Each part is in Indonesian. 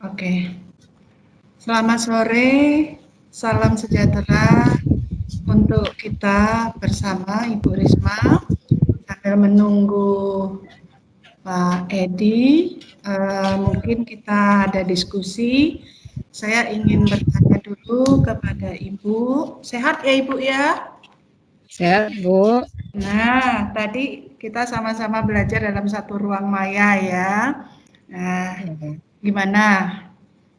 Oke, selamat sore, salam sejahtera untuk kita bersama Ibu Risma. Sambil menunggu Pak Edi, mungkin kita ada diskusi. Saya ingin bertanya dulu kepada Ibu. Sehat ya Ibu ya? Sehat, Bu. Nah, tadi kita sama-sama belajar dalam satu ruang maya ya. Nah, Ya, Bu. gimana?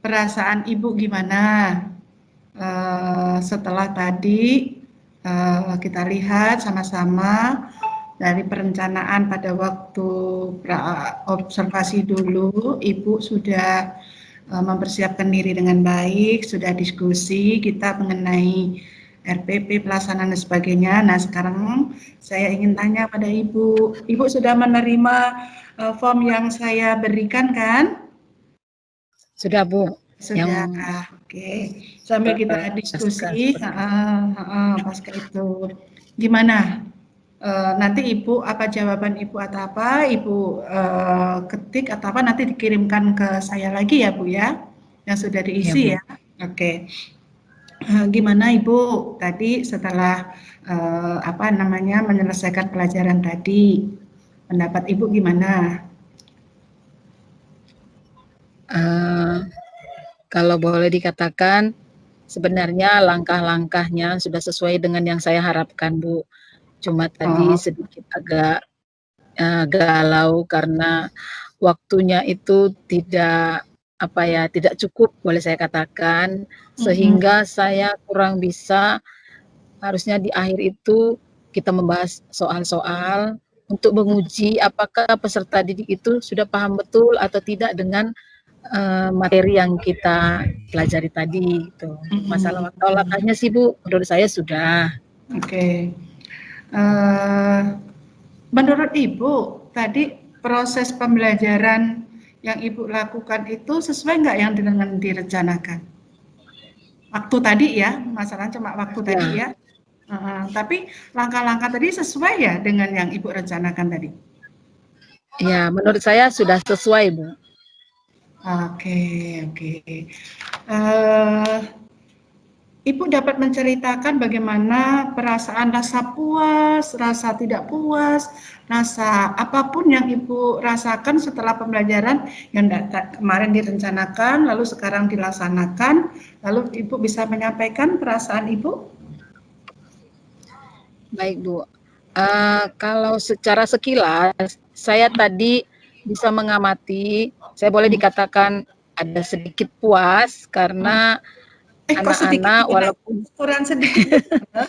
Perasaan Ibu gimana? Setelah tadi kita lihat sama-sama dari perencanaan pada waktu observasi dulu, Ibu sudah mempersiapkan diri dengan baik, sudah diskusi kita mengenai RPP, pelaksanaan dan sebagainya. Nah, sekarang saya ingin tanya pada Ibu, Ibu sudah menerima form yang saya berikan kan? Sudah, Bu. Sudah, Yang oke. Sambil kita pasca diskusi, seperti itu. pasca itu, gimana? Nanti Ibu apa jawaban Ibu atau apa Ibu ketik atau apa nanti dikirimkan ke saya lagi ya Bu ya, yang sudah Ya, diisi Bu. ya. Oke. Gimana Ibu tadi setelah apa namanya menyelesaikan pelajaran tadi, pendapat Ibu gimana? Kalau boleh dikatakan, sebenarnya langkah-langkahnya sudah sesuai dengan yang saya harapkan, Bu. Cuma tadi Oh, sedikit agak galau karena waktunya itu tidak cukup boleh saya katakan, mm-mm, sehingga saya kurang bisa. Harusnya di akhir itu kita membahas soal-soal untuk menguji apakah peserta didik itu sudah paham betul atau tidak dengan materi yang kita pelajari tadi gitu. Masalah mm-mm, mm-mm. langkah-langkahnya sih Bu, menurut saya sudah. Oke. Eh, Menurut Ibu, tadi proses pembelajaran yang Ibu lakukan itu sesuai nggak yang dengan direncanakan? Waktu tadi ya, masalahnya cuma waktu tadi Ya, ya. Tapi langkah-langkah tadi sesuai ya dengan yang Ibu rencanakan tadi? ya menurut saya sudah sesuai Bu. Oke, oke. Eh, Ibu dapat menceritakan bagaimana perasaan rasa puas, rasa tidak puas, rasa apapun yang Ibu rasakan setelah pembelajaran yang kemarin direncanakan, lalu sekarang dilaksanakan, lalu Ibu bisa menyampaikan perasaan Ibu? Baik Bu. Kalau secara sekilas saya tadi bisa mengamati, saya boleh dikatakan ada sedikit puas karena Kok sedikit anak-anak gimana? walaupun Ukuran sedikit gimana?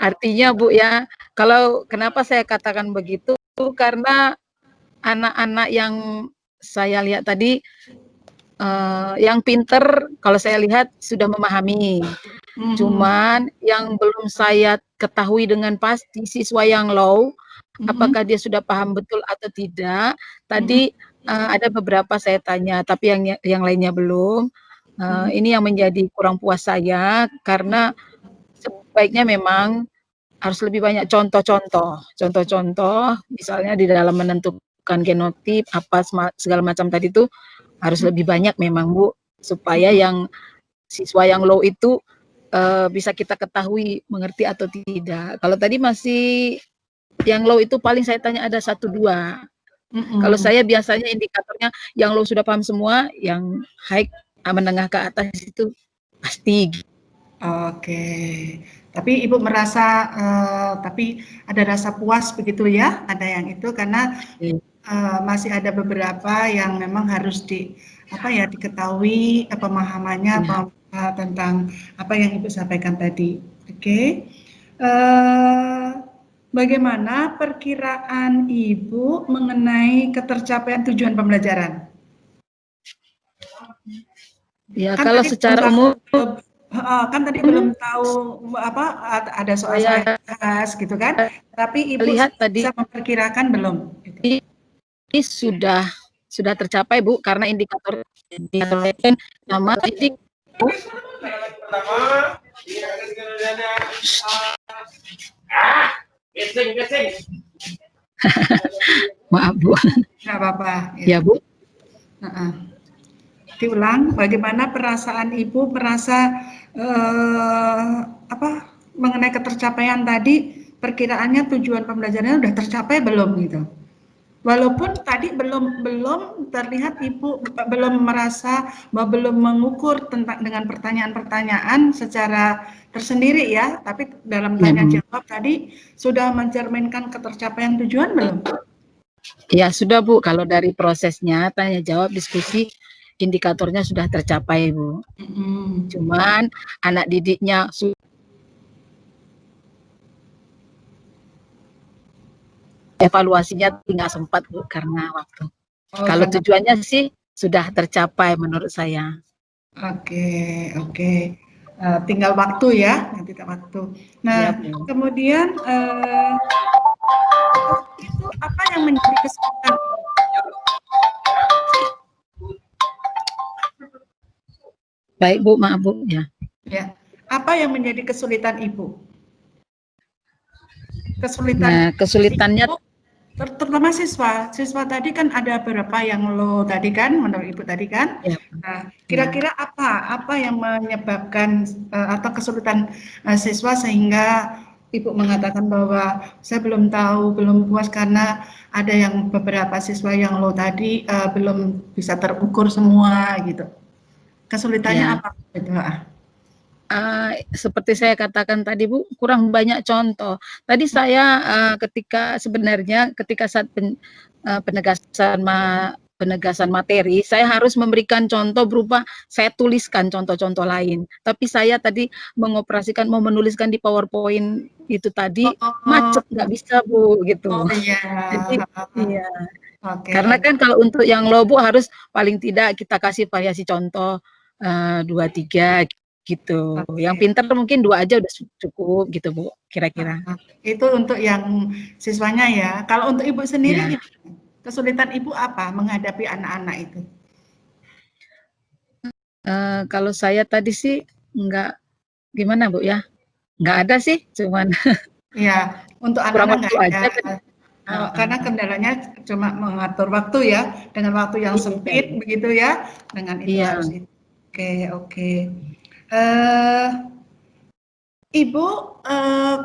artinya Bu ya, kalau kenapa saya katakan begitu, karena anak-anak yang saya lihat tadi, yang pinter kalau saya lihat sudah memahami. Mhm, Cuman yang belum saya ketahui dengan pasti siswa yang low, mhm, apakah dia sudah paham betul atau tidak. mhm, Tadi, ada beberapa saya tanya, tapi yang lainnya belum. mhm, Ini yang menjadi kurang puas saya, karena sebaiknya memang harus lebih banyak contoh-contoh. Contoh-contoh, misalnya di dalam menentukan genotip, apa segala macam tadi itu, harus lebih banyak memang Bu, supaya mhm. yang siswa yang low itu, bisa kita ketahui mengerti atau tidak. Kalau tadi masih yang low itu paling saya tanya ada satu 2. Kalau Mhm. saya biasanya indikatornya yang low sudah paham semua, yang high, menengah ke atas itu pasti. Oke, tapi Ibu merasa, tapi ada rasa puas begitu ya? Ada yang itu karena, masih ada beberapa yang memang harus apa ya, diketahui, pemahamannya Ya, tentang apa yang Ibu sampaikan tadi. Oke, eee, bagaimana perkiraan Ibu mengenai ketercapaian tujuan pembelajaran? ya Kan kalau tadi belum secara tahu umum kan tadi belum tahu apa, ada soal-soal saya yang dibahas gitu kan, tapi Ibu lihat sudah bisa tadi memperkirakan belum? Gitu. sudah tercapai Bu, karena indikator indikator lain nama didik Bu. Maaf Bu. Nggak apa-apa, ya. Ya Bu. Heeh. Diulang, bagaimana perasaan Ibu merasa mengenai ketercapaian tadi, perkiraannya tujuan pembelajarannya udah tercapai belum gitu? Walaupun tadi belum terlihat Ibu belum merasa bahwa belum mengukur dengan pertanyaan-pertanyaan secara tersendiri ya, tapi dalam Ya, tanya Bu. jawab tadi sudah mencerminkan ketercapaian tujuan belum? Ya, sudah Bu, kalau dari prosesnya tanya jawab diskusi indikatornya sudah tercapai, Bu. Cuman anak didiknya evaluasinya tinggal sempat Bu karena waktu. Kalau tujuannya sih sudah tercapai menurut saya. Oke. Tinggal waktu ya, nanti waktu. Nah, Ya, Bu. kemudian itu apa yang menjadi kesulitan? Baik Bu, maaf Bu ya. Ya, apa yang menjadi kesulitan Ibu? Kesulitannya Ibu, terutama siswa tadi kan ada beberapa yang low tadi kan, menurut Ibu tadi kan. ya, Nah, kira-kira apa yang menyebabkan atau kesulitan siswa sehingga Ibu mengatakan bahwa saya belum tahu, belum puas karena ada yang beberapa siswa yang low tadi belum bisa terukur semua gitu. Kesulitannya ya. apa? Gitu. Seperti saya katakan tadi Bu, kurang banyak contoh. Tadi saya ketika saat penegasan materi, saya harus memberikan contoh berupa saya tuliskan contoh-contoh lain. Tapi saya tadi mau menuliskan di PowerPoint itu tadi macet, nggak bisa Bu gitu. Oh iya. Jadi iya. Oke. Karena kan kalau untuk yang low Bu harus paling tidak kita kasih variasi contoh 2, 3 gitu. Yang Oke. pintar mungkin 2 aja udah cukup gitu Bu, kira-kira. Itu untuk yang siswanya ya. Kalau untuk Ibu sendiri Ya, gimana? Kesulitan Ibu apa menghadapi anak-anak itu? kalau saya tadi sih nggak gimana Bu ya, nggak ada sih, cuman Ya, untuk kurang anak-anak waktu nggak ada. aja kan. Karena kendalanya cuma mengatur waktu ya, dengan waktu yang Iya, sempit begitu ya, dengan itu iya. harus itu. Oke. Eh, Ibu,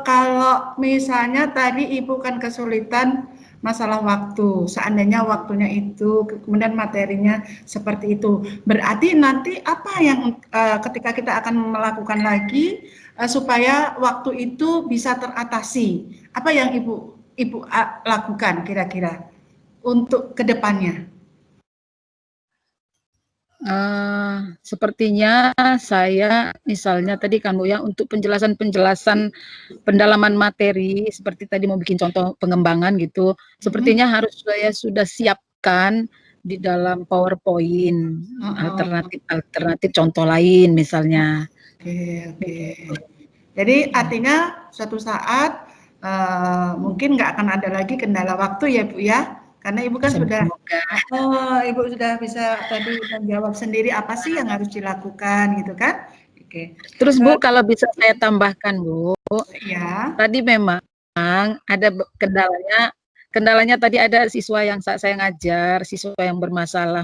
kalau misalnya tadi Ibu kan kesulitan masalah waktu, seandainya waktunya itu, kemudian materinya seperti itu, berarti nanti apa yang ketika kita akan melakukan lagi supaya waktu itu bisa teratasi? Apa yang Ibu lakukan kira-kira untuk kedepannya? Sepertinya saya misalnya tadi kan Bu ya, untuk penjelasan-penjelasan pendalaman materi seperti tadi mau bikin contoh pengembangan gitu, sepertinya harus saya sudah siapkan di dalam PowerPoint alternatif contoh lain misalnya. Oke. Jadi artinya suatu saat mungkin nggak akan ada lagi kendala waktu ya Bu ya, karena Ibu kan Semoga. Ibu sudah bisa tadi menjawab sendiri apa sih yang harus dilakukan gitu kan? Oke. Terus Bu, kalau bisa saya tambahkan Bu, Ya. tadi memang ada kendalanya tadi ada siswa yang saat saya ngajar, siswa yang bermasalah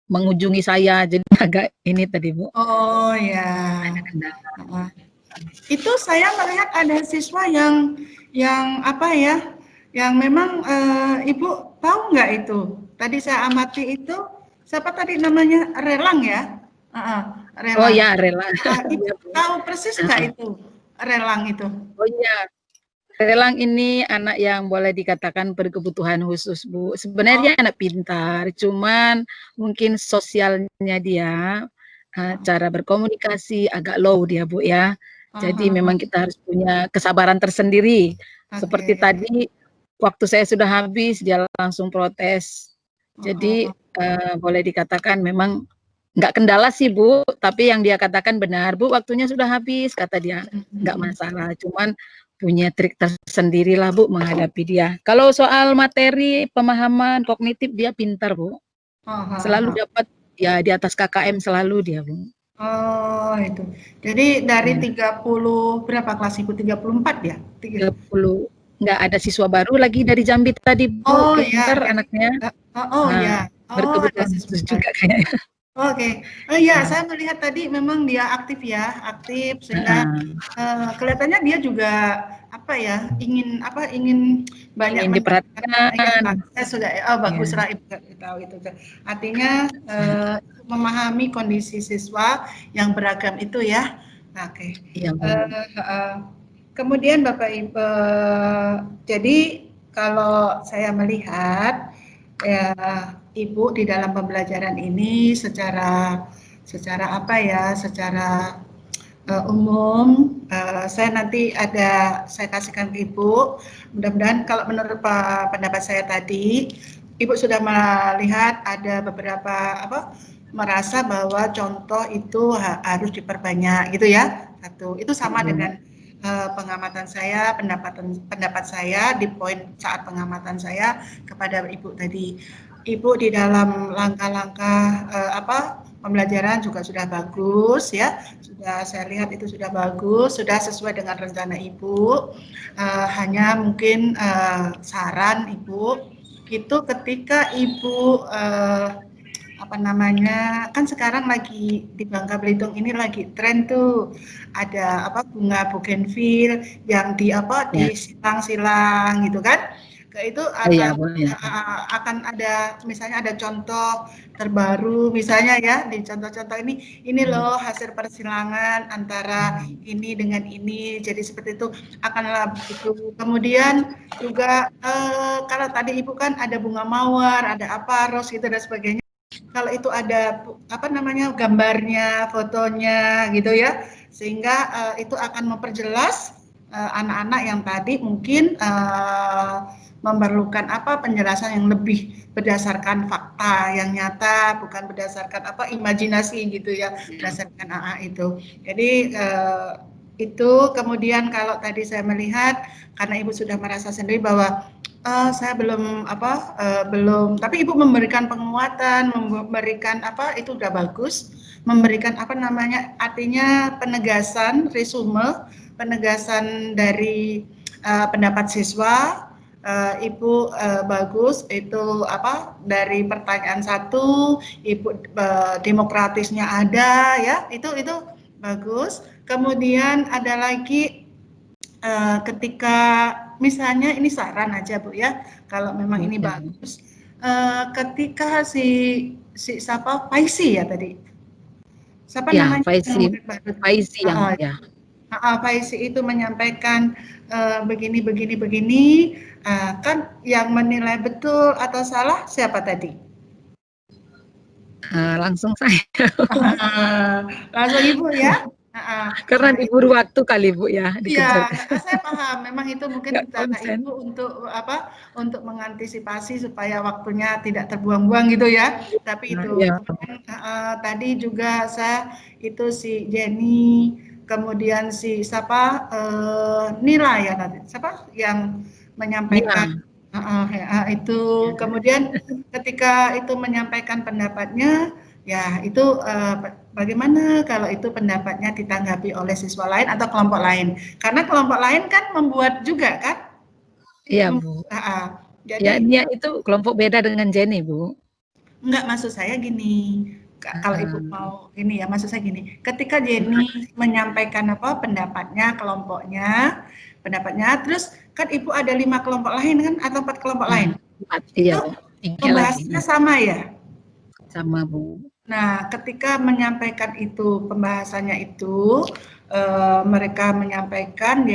mengunjungi saya, jadi agak ini tadi Bu, Oh ya. ada kendala. Itu saya melihat ada siswa yang apa ya, yang memang Ibu tahu nggak itu? Tadi saya amati itu siapa tadi namanya Relang ya? Oh Relang. ya, rela. Ibu Iya, Bu. tahu persis nggak itu Relang itu? Oh iya, Relang ini anak yang boleh dikatakan berkebutuhan khusus, Bu. Oh, Sebenarnya anak pintar, cuman mungkin sosialnya dia, cara berkomunikasi agak low dia, Bu, ya. Jadi memang kita harus punya kesabaran tersendiri. Seperti oke. tadi, waktu saya sudah habis, dia langsung protes. Jadi, Oh, boleh dikatakan memang nggak kendala sih, Bu, tapi yang dia katakan benar, "Bu, waktunya sudah habis," kata dia. "Nggak masalah, cuman punya trik tersendiri lah Bu menghadapi dia." Kalau soal materi, pemahaman kognitif dia pintar Bu. Selalu dapat ya di atas KKM selalu dia Bu. oh itu. Jadi dari Ya, 30 berapa kelas Ibu? 34 ya? 30. Nggak ada siswa baru lagi dari Jambi tadi Bu, Oh ya, pintar jadi anaknya. oh Nah, ya. Oh, ada berkebutuhan siswa khusus lain. juga kayaknya. Oke. Oh iya, Nah, saya melihat tadi memang dia aktif ya, aktif sehingga heeh, kelihatannya dia juga apa ya, ingin banyak ingin mendapatkan ya, diperhatikan. saya sudah bagus Ya, lah Ibu tahu itu. Artinya memahami kondisi siswa yang beragam itu ya. Oke. iya Bu. Kemudian Bapak Ibu, jadi kalau saya melihat ya Ibu di dalam pembelajaran ini secara apa ya, secara umum, saya nanti saya kasihkan ke Ibu. Mudah-mudahan kalau menurut pendapat saya tadi, Ibu sudah melihat ada beberapa merasa bahwa contoh itu harus diperbanyak gitu ya. Satu, itu Ya, sama Bu. dengan pengamatan saya, pendapat saya di poin saat pengamatan saya kepada Ibu tadi. Ibu di dalam langkah-langkah pembelajaran juga sudah bagus ya, sudah saya lihat itu sudah bagus, sudah sesuai dengan rencana Ibu. Hanya mungkin saran Ibu itu ketika Ibu kan sekarang lagi di Bangka Belitung ini lagi tren tuh ada bunga bougainville yang Ya, disilang-silang gitu kan. Itu iya akan Bu ya. akan ada misalnya ada contoh terbaru misalnya ya di contoh-contoh ini Hmm. loh hasil persilangan antara ini dengan ini, jadi seperti itu akanlah itu. Kemudian juga kalau tadi Ibu kan ada bunga mawar, ada apa ros gitu dan sebagainya. Kalau itu ada gambarnya, fotonya gitu ya, sehingga itu akan memperjelas anak-anak yang tadi mungkin memerlukan penjelasan yang lebih berdasarkan fakta yang nyata, bukan berdasarkan imajinasi gitu ya, berdasarkan itu. Jadi itu kemudian kalau tadi saya melihat karena Ibu sudah merasa sendiri bahwa saya belum, tapi Ibu memberikan penguatan, memberikan itu udah bagus, memberikan artinya penegasan, resume, penegasan dari pendapat siswa. Ibu bagus itu dari pertanyaan satu, Ibu demokratisnya ada ya, itu bagus. Kemudian ada lagi ketika misalnya ini saran aja Bu ya, kalau memang ini Ya, Bu. bagus, ketika si siapa Paisi ya tadi, siapa Ya, namanya yang Faizi, murid baru, Faizi yang ya. Paisi itu menyampaikan begini begini begini, kan yang menilai betul atau salah siapa tadi? Langsung saya. Langsung Ibu ya. Karena Nah, diburu waktu kali Bu ya, dikejar. iya, saya paham. Memang itu mungkin Nggak cara konsen. Ibu untuk mengantisipasi supaya waktunya tidak terbuang-buang gitu ya. Tapi Nah, itu ya, kemudian tadi juga saya itu si Jenny, kemudian si siapa Nila ya tadi, siapa yang menyampaikan Nila. itu. Ya. Kemudian ketika itu menyampaikan pendapatnya, ya itu bagaimana kalau itu pendapatnya ditanggapi oleh siswa lain atau kelompok lain? Karena kelompok lain kan membuat juga kan? Iya, Bu. Ya, Jadi Nia itu kelompok beda dengan Jenny, Bu. enggak, maksud saya gini, kalau Ibu Heeh. mau ini ya, maksud saya gini, ketika Jenny menyampaikan pendapatnya, pendapatnya, terus kan Ibu ada 5 kelompok lain kan atau 4 kelompok Nah, lain? iya, Itu Bu. 3 lagi. pembahasannya sama ya? Sama, Bu. Nah, ketika menyampaikan itu, pembahasannya itu, mereka menyampaikan,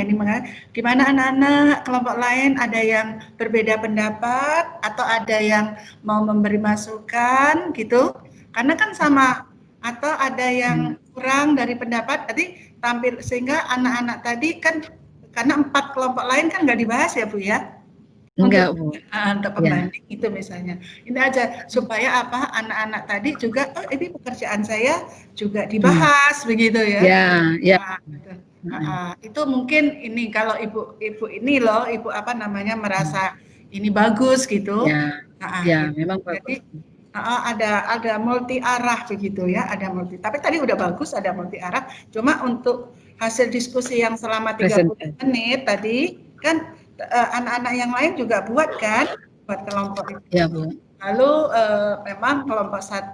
gimana anak-anak kelompok lain ada yang berbeda pendapat atau ada yang mau memberi masukan gitu, karena kan sama, atau ada Hmm. yang kurang dari pendapat, tadi tampil sehingga anak-anak tadi kan karena 4 kelompok lain kan nggak dibahas ya Bu ya? Untuk Enggak, Bu. untuk Ya. pembanding itu misalnya. Ini aja supaya anak-anak tadi juga ini pekerjaan saya juga Hmm. dibahas begitu ya. Ya, ya. Gitu. Heeh. Itu mungkin ini kalau ibu ini loh, ibu Hmm. merasa ini bagus gitu. Ya, ya, Gitu. memang Jadi bagus. ada multi arah begitu ya, ada multi. Tapi tadi udah bagus ada multi arah. Cuma untuk hasil diskusi yang selama 30 Presentasi. menit tadi kan anak-anak yang lain juga buat kan, buat kelompok itu. Ya, Bu. Lalu memang kelompok 1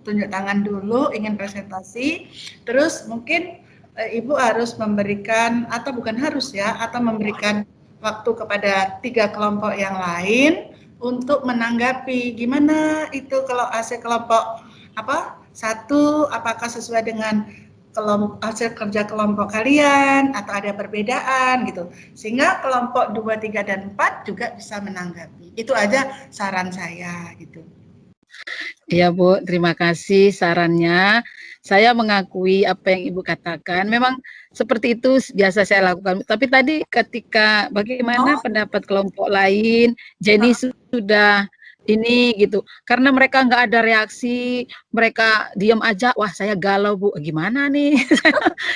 tunjuk tangan dulu, ingin presentasi, terus mungkin Ibu harus memberikan, atau bukan harus ya, atau memberikan waktu kepada 3 kelompok yang lain untuk menanggapi gimana itu kalau hasil kelompok apa 1, apakah sesuai dengan hasil kerja kelompok kalian atau ada perbedaan gitu, sehingga kelompok 2, 3, dan 4 juga bisa menanggapi. Itu aja saran saya gitu. Iya Bu, terima kasih sarannya. Saya mengakui apa yang Ibu katakan. Memang seperti itu biasa saya lakukan. Tapi tadi ketika bagaimana pendapat kelompok lain, Jenny sudah ini gitu. Karena mereka nggak ada reaksi, mereka diam aja. Wah, saya galau Bu. Gimana nih?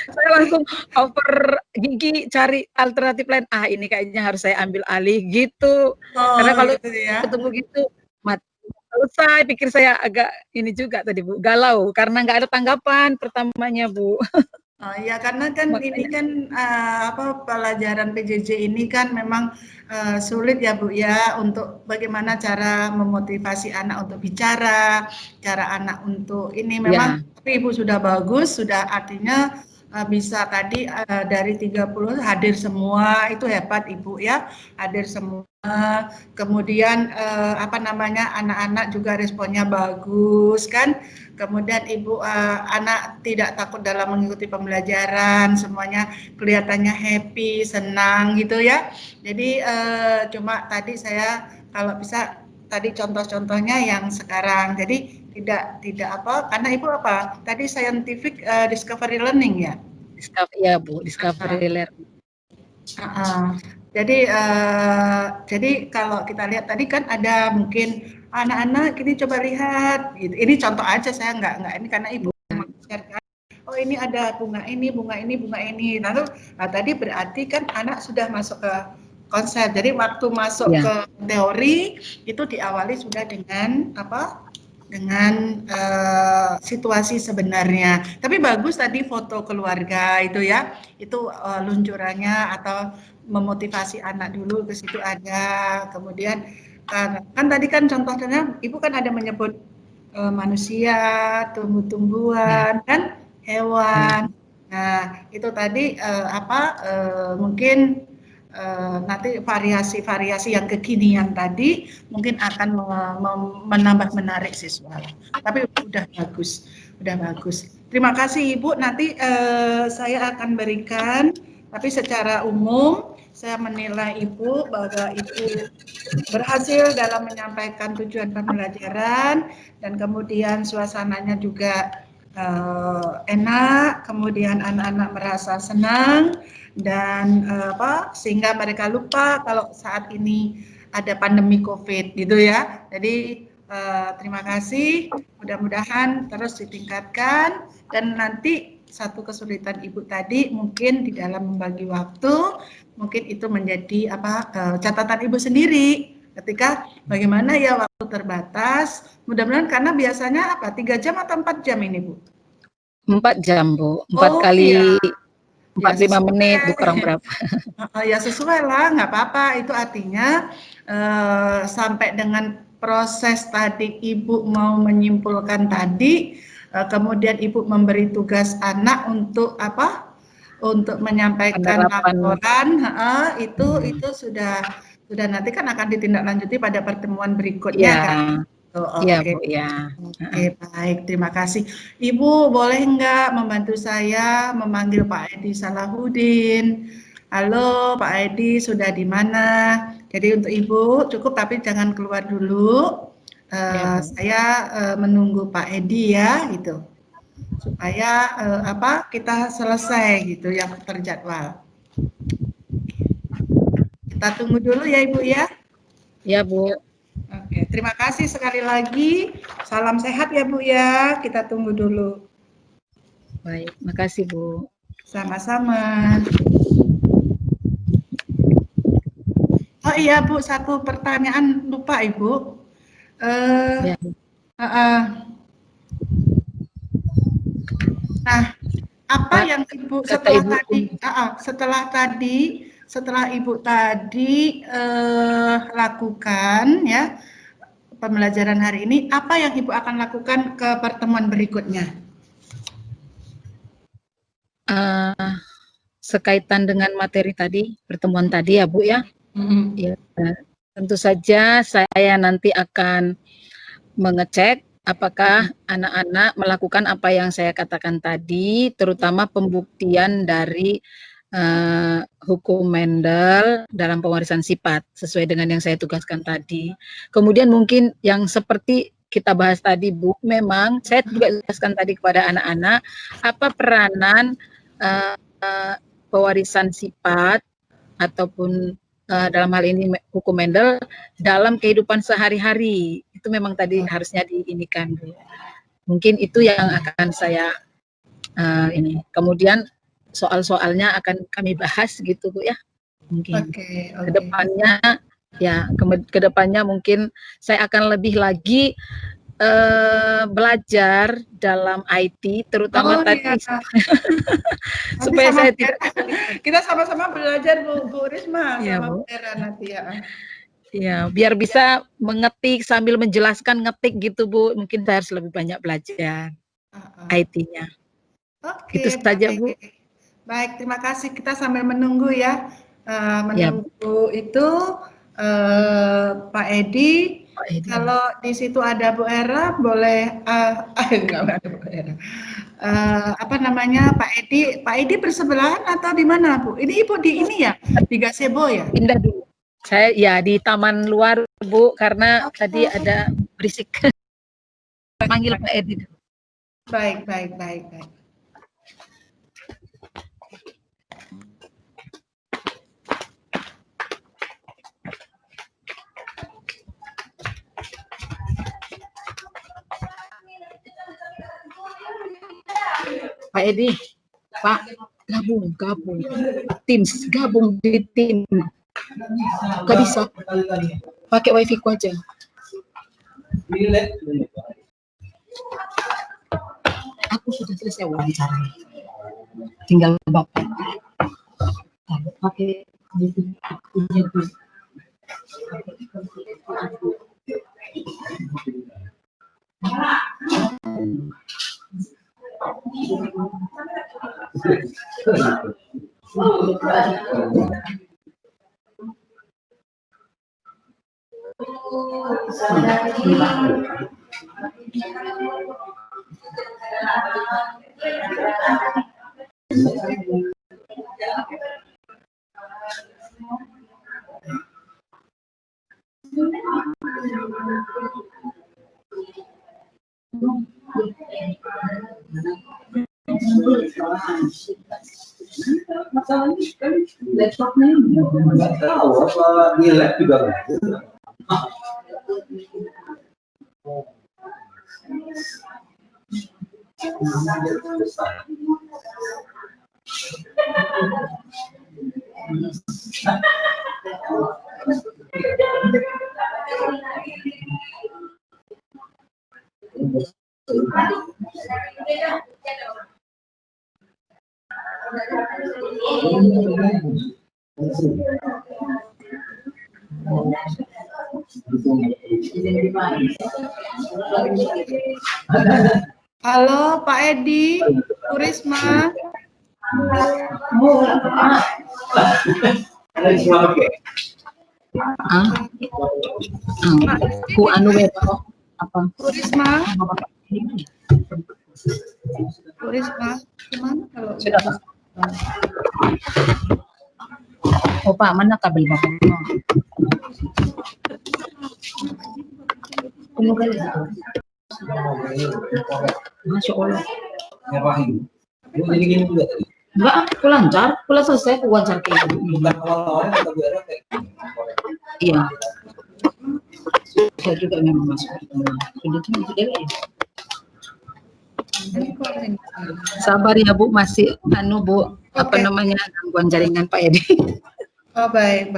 Saya langsung over gigi cari alternatif lain. Ah, ini kayaknya harus saya ambil alih gitu. Karena kalau Gitu ya. ketemu gitu selesai, pikir saya agak ini juga tadi Bu, galau karena nggak ada tanggapan pertamanya Bu. Oh ya, karena kan ini Makanya kan pelajaran PJJ ini kan memang sulit ya Bu ya, untuk bagaimana cara memotivasi anak untuk bicara, cara anak untuk ini memang, ya, tapi Ibu sudah bagus, sudah artinya bisa tadi dari 30 hadir semua, itu hebat Ibu ya, hadir semua. Kemudian apa namanya, anak-anak juga responnya bagus kan. Kemudian Ibu anak tidak takut dalam mengikuti pembelajaran, semuanya kelihatannya happy, senang gitu ya. Jadi cuma tadi saya kalau bisa tadi contoh-contohnya yang sekarang. Jadi tidak apa, karena Ibu apa? Tadi scientific discovery learning ya. ya Bu, discovery learning. Jadi kalau kita lihat tadi kan ada mungkin anak-anak ini coba lihat gitu. Ini contoh aja, saya nggak ini karena Ibu share-kan. Oh ini ada bunga ini, bunga ini, bunga ini. Lalu tadi berarti kan anak sudah masuk ke konsep. Jadi waktu masuk ke teori itu diawali sudah dengan apa? Dengan situasi sebenarnya. Tapi bagus tadi foto keluarga itu ya. Itu luncurannya atau memotivasi anak dulu ke situ ada. Kemudian kan tadi kan contohnya Ibu kan ada menyebut manusia, tumbuh-tumbuhan, kan hewan. Nah, itu tadi mungkin nanti variasi-variasi yang kekinian tadi mungkin akan menambah menarik siswa. Tapi udah bagus, udah bagus. Terima kasih Ibu. Nanti saya akan berikan, tapi secara umum saya menilai Ibu bahwa Ibu berhasil dalam menyampaikan tujuan pembelajaran dan kemudian suasananya juga enak, kemudian anak-anak merasa senang dan sehingga mereka lupa kalau saat ini ada pandemi COVID gitu ya. Jadi terima kasih, mudah-mudahan terus ditingkatkan dan nanti satu kesulitan Ibu tadi mungkin di dalam membagi waktu, mungkin itu menjadi catatan Ibu sendiri ketika bagaimana ya waktu terbatas, mudah-mudahan karena biasanya 3 jam atau 4 jam ini Bu? 4 jam Bu, 4 Oh kali iya, 45 menit kurang berapa. Ya sesuai lah, nggak apa-apa, itu artinya sampai dengan proses tadi Ibu mau menyimpulkan tadi, kemudian Ibu memberi tugas anak untuk untuk menyampaikan laporan, itu sudah nanti kan akan ditindaklanjuti pada pertemuan berikutnya kan. Iya Oke. Bu, ya. Oke, baik, terima kasih. Ibu boleh nggak membantu saya memanggil Pak Edi Salahuddin? Halo Pak Edi, sudah di mana? Jadi untuk Ibu cukup tapi jangan keluar dulu. Saya menunggu Pak Edi ya, gitu. Supaya kita selesai gitu yang terjadwal. Kita tunggu dulu ya Ibu ya. Ya Bu. Oke, terima kasih sekali lagi. Salam sehat ya Bu ya. Kita tunggu dulu. Baik, makasih Bu. Sama-sama. Oh iya Bu, satu pertanyaan lupa Ibu. Ya. Nah, apa yang Ibu setelah Ibu tadi lakukan ya, pembelajaran hari ini, apa yang Ibu akan lakukan ke pertemuan berikutnya? Sekaitan dengan materi tadi, pertemuan tadi ya Bu ya. Ya, tentu saja saya nanti akan mengecek apakah anak-anak melakukan apa yang saya katakan tadi, terutama pembuktian dari hukum Mendel dalam pewarisan sifat sesuai dengan yang saya tugaskan tadi. Kemudian mungkin yang seperti kita bahas tadi Bu, memang saya juga tugaskan tadi kepada anak-anak apa peranan pewarisan sifat ataupun dalam hal ini hukum Mendel dalam kehidupan sehari-hari. Itu memang tadi harusnya diinikan Bu. Mungkin itu yang akan saya ini. Kemudian soal-soalnya akan kami bahas gitu Bu ya. Mungkin kedepannya ya kedepannya mungkin saya akan lebih lagi belajar dalam IT terutama tadi supaya saya tidak kita sama-sama belajar Bu Risma ya, sama Bu Vera nanti ya. Ya, biar bisa mengetik sambil menjelaskan ngetik gitu Bu. Mungkin saya harus lebih banyak belajar IT-nya. Itu saja Bu. Baik, terima kasih. Kita sambil menunggu ya. Menunggu itu Pak Edi. Kalau di situ ada Bu Era, boleh enggak ada Bu Era. Apa namanya Pak Edi bersebelahan atau di mana Bu? Ini Ibu di ini ya, di gazebo ya? Pindah dulu. Saya ya di taman luar Bu, karena tadi ada berisik. Panggil Pak Edi. Baik. Pak Edi, Pak, gabung. Teams, gabung di tim. Gak bisa. Pakai wifi ku aja. Aku sudah selesai wawancara. Tinggal Bapak. Pakai Masalahnya kan laptopnya nggak tahu apa di lab juga Halo Pak Edi, Bu Risma. ku anu apa? Bu Risma. Bu Risma, gimana kalau sudah Pak? Oh Pak, mana kabel Bapak? Masya Allah. Enggak, aku lancar, aku selesai, aku lancar kayak gitu. Iya. Saya juga memang masuk ya. Sabar ya Bu, masih Bu, apa namanya gangguan jaringan Pak Edi. Oh baik.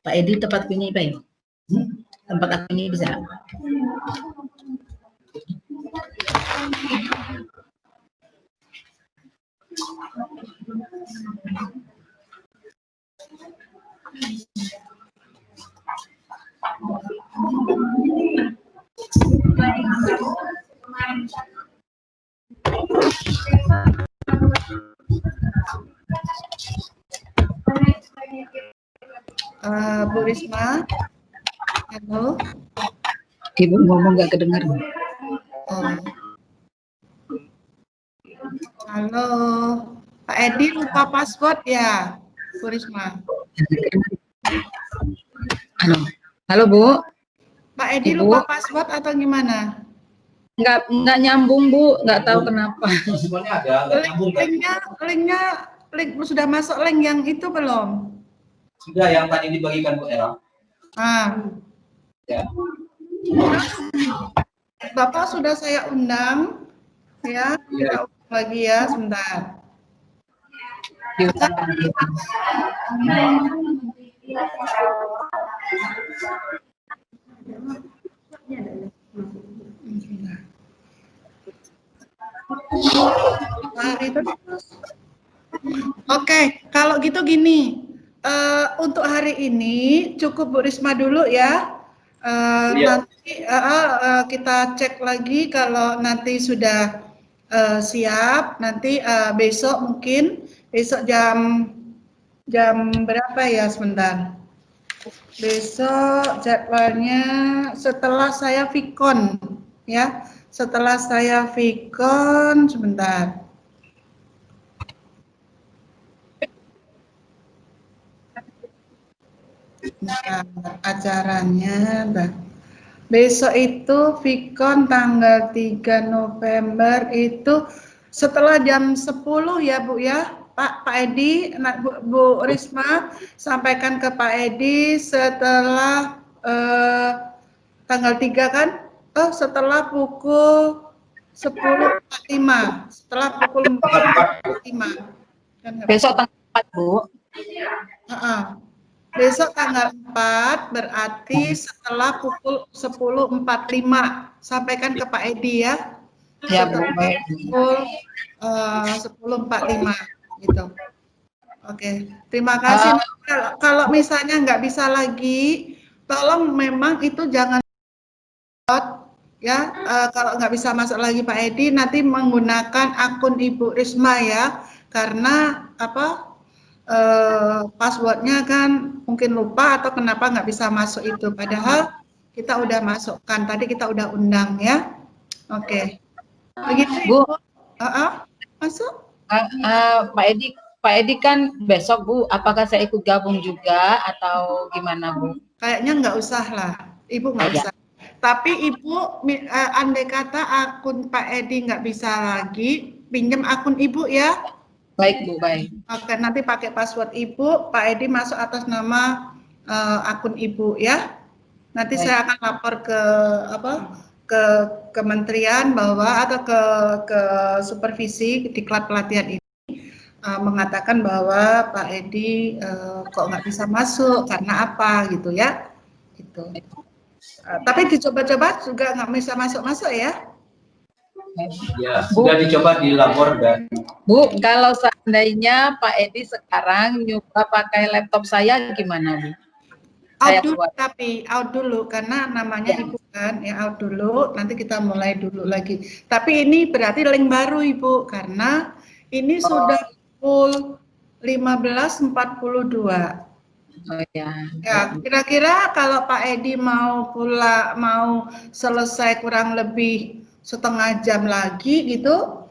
Pak Edi tempat ini Pak. Tempat ini bisa. Bu Risma. Halo. Ibu ngomong nggak kedengaran. Oh. Halo. Pak Edi lupa password ya, Bu Risma. Halo Bu. Pak Edi Ibu. lupa password atau gimana? Nggak nyambung Bu, nggak tahu kenapa. Semuanya ada, nggak nyambung kan? Link sudah masuk link yang itu belum? Sudah yang tadi dibagikan Bu Era. Ah. Ya. Bapak sudah saya undang, ya. Kita undang lagi ya, sebentar. Oke, kalau gitu gini, untuk hari ini cukup Bu Risma dulu ya. Nanti kita cek lagi kalau nanti sudah siap. Nanti besok mungkin besok jam berapa ya, sebentar. Besok jadwalnya setelah saya Vicon ya. Setelah saya Vicon sebentar. Nah, acaranya besok itu Vicon tanggal 3 November itu setelah jam 10 ya Bu ya. Pak Edi, Bu Risma sampaikan ke Pak Edi setelah tanggal 3 kan? Oh, setelah pukul 10.45. Setelah pukul 4.45. Besok tanggal 4 Bu. Besok tanggal 4 berarti setelah pukul 10.45. Sampaikan ke Pak Edi ya. Ya Bu. Pukul 10.45 gitu. Oke, terima kasih. Kalau misalnya nggak bisa lagi, tolong memang itu jangan ya. Kalau nggak bisa masuk lagi Pak Edi, nanti menggunakan akun Ibu Risma ya, karena apa? Passwordnya kan mungkin lupa atau kenapa nggak bisa masuk itu, padahal kita udah masukkan tadi, kita udah undang ya. Oke. Begitu Bu. Masuk. Pak Edi kan besok Bu, apakah saya ikut gabung juga atau gimana Bu? Kayaknya nggak usah lah, Ibu nggak usah. Tapi Ibu andai kata akun Pak Edi nggak bisa lagi, pinjam akun Ibu ya. Baik Bu, baik. Oke, nanti pakai password Ibu, Pak Edi masuk atas nama akun Ibu ya. Nanti baik. Saya akan lapor ke kementerian bahwa atau ke supervisi di klub pelatihan ini mengatakan bahwa Pak Edi kok nggak bisa masuk karena apa gitu ya. Gitu. Tapi dicoba-coba juga nggak bisa masuk ya. Ya, sudah dicoba di lapor dan Bu, kalau seandainya Pak Edi sekarang nyoba pakai laptop saya gimana Bu? Out dulu karena namanya ya. Ibu kan ya, out dulu, nanti kita mulai dulu lagi. Tapi ini berarti link baru Ibu karena ini sudah pukul 15.42. Oh ya. Ya, kira-kira kalau Pak Edi mau selesai kurang lebih setengah jam lagi gitu,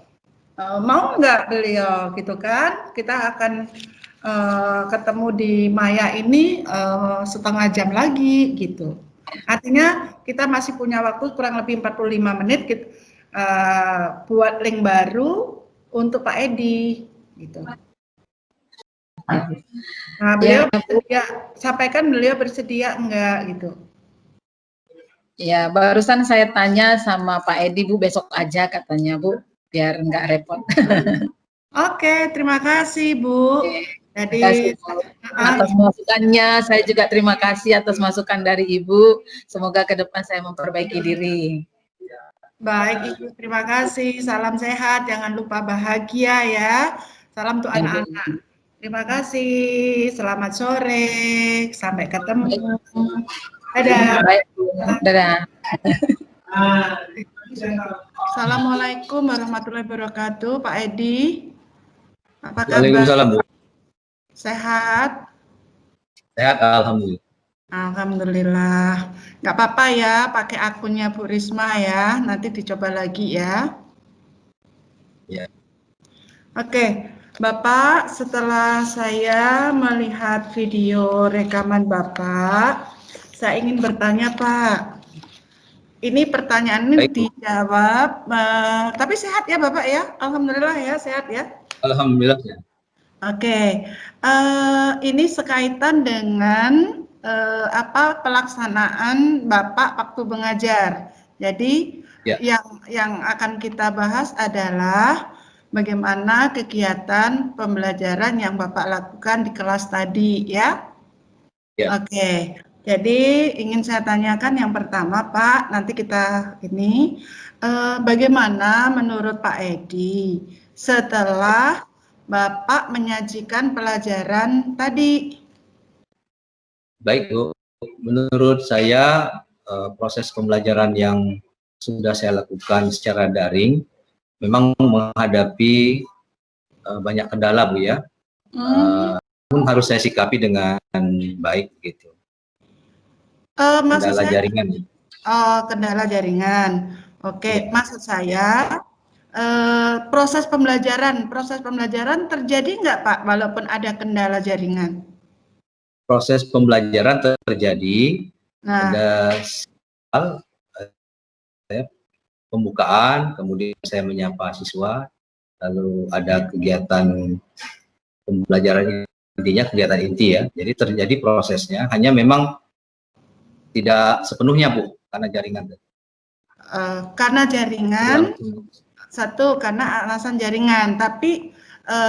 mau nggak beliau gitu kan? Kita akan ketemu di Maya ini setengah jam lagi gitu. Artinya kita masih punya waktu kurang lebih 45 menit buat link baru untuk Pak Edi gitu. Nah, beliau bersedia, sampaikan beliau bersedia enggak gitu. Ya, barusan saya tanya sama Pak Edi Bu, besok aja katanya Bu, biar enggak repot. Oke, terima kasih Bu. Jadi atas masukannya, saya juga terima kasih atas masukan dari Ibu. Semoga ke depan saya memperbaiki diri. Baik Ibu, terima kasih. Salam sehat, jangan lupa bahagia ya. Salam untuk anak-anak. Terima kasih. Selamat sore. Sampai ketemu. Dadah. Baik, dadah. Assalamualaikum warahmatullahi wabarakatuh, Pak Edi. Apa kabar? Waalaikumsalam Bu. Sehat? Sehat, alhamdulillah. Alhamdulillah. Nggak apa-apa ya, pakai akunnya Bu Risma ya. Nanti dicoba lagi ya. Ya. Oke, Bapak, setelah saya melihat video rekaman Bapak, saya ingin bertanya, Pak. Ini pertanyaan ini Baik, Bu. dijawab, tapi sehat ya Bapak ya? Alhamdulillah ya, sehat ya. Alhamdulillah. Ya. Oke, ini sekaitan dengan pelaksanaan Bapak waktu mengajar. Jadi Ya. yang akan kita bahas adalah bagaimana kegiatan pembelajaran yang Bapak lakukan di kelas tadi ya. Ya. Oke, jadi ingin saya tanyakan yang pertama Pak, nanti kita ini bagaimana menurut Pak Edi setelah Bapak menyajikan pelajaran tadi? Baik, Bu. Menurut saya proses pembelajaran yang sudah saya lakukan secara daring memang menghadapi banyak kendala, Bu ya. Pun harus saya sikapi dengan baik gitu. Maksud Kendala saya, jaringan. kendala jaringan. Oke, Ya. maksud saya proses pembelajaran terjadi nggak Pak, walaupun ada kendala jaringan? Proses pembelajaran terjadi, Nah, ada hal pembukaan, kemudian saya menyapa siswa, lalu ada kegiatan pembelajaran, intinya kegiatan inti ya. Jadi terjadi prosesnya, hanya memang tidak sepenuhnya Bu, karena jaringan. karena jaringan, Berlangsung. satu karena alasan jaringan, tapi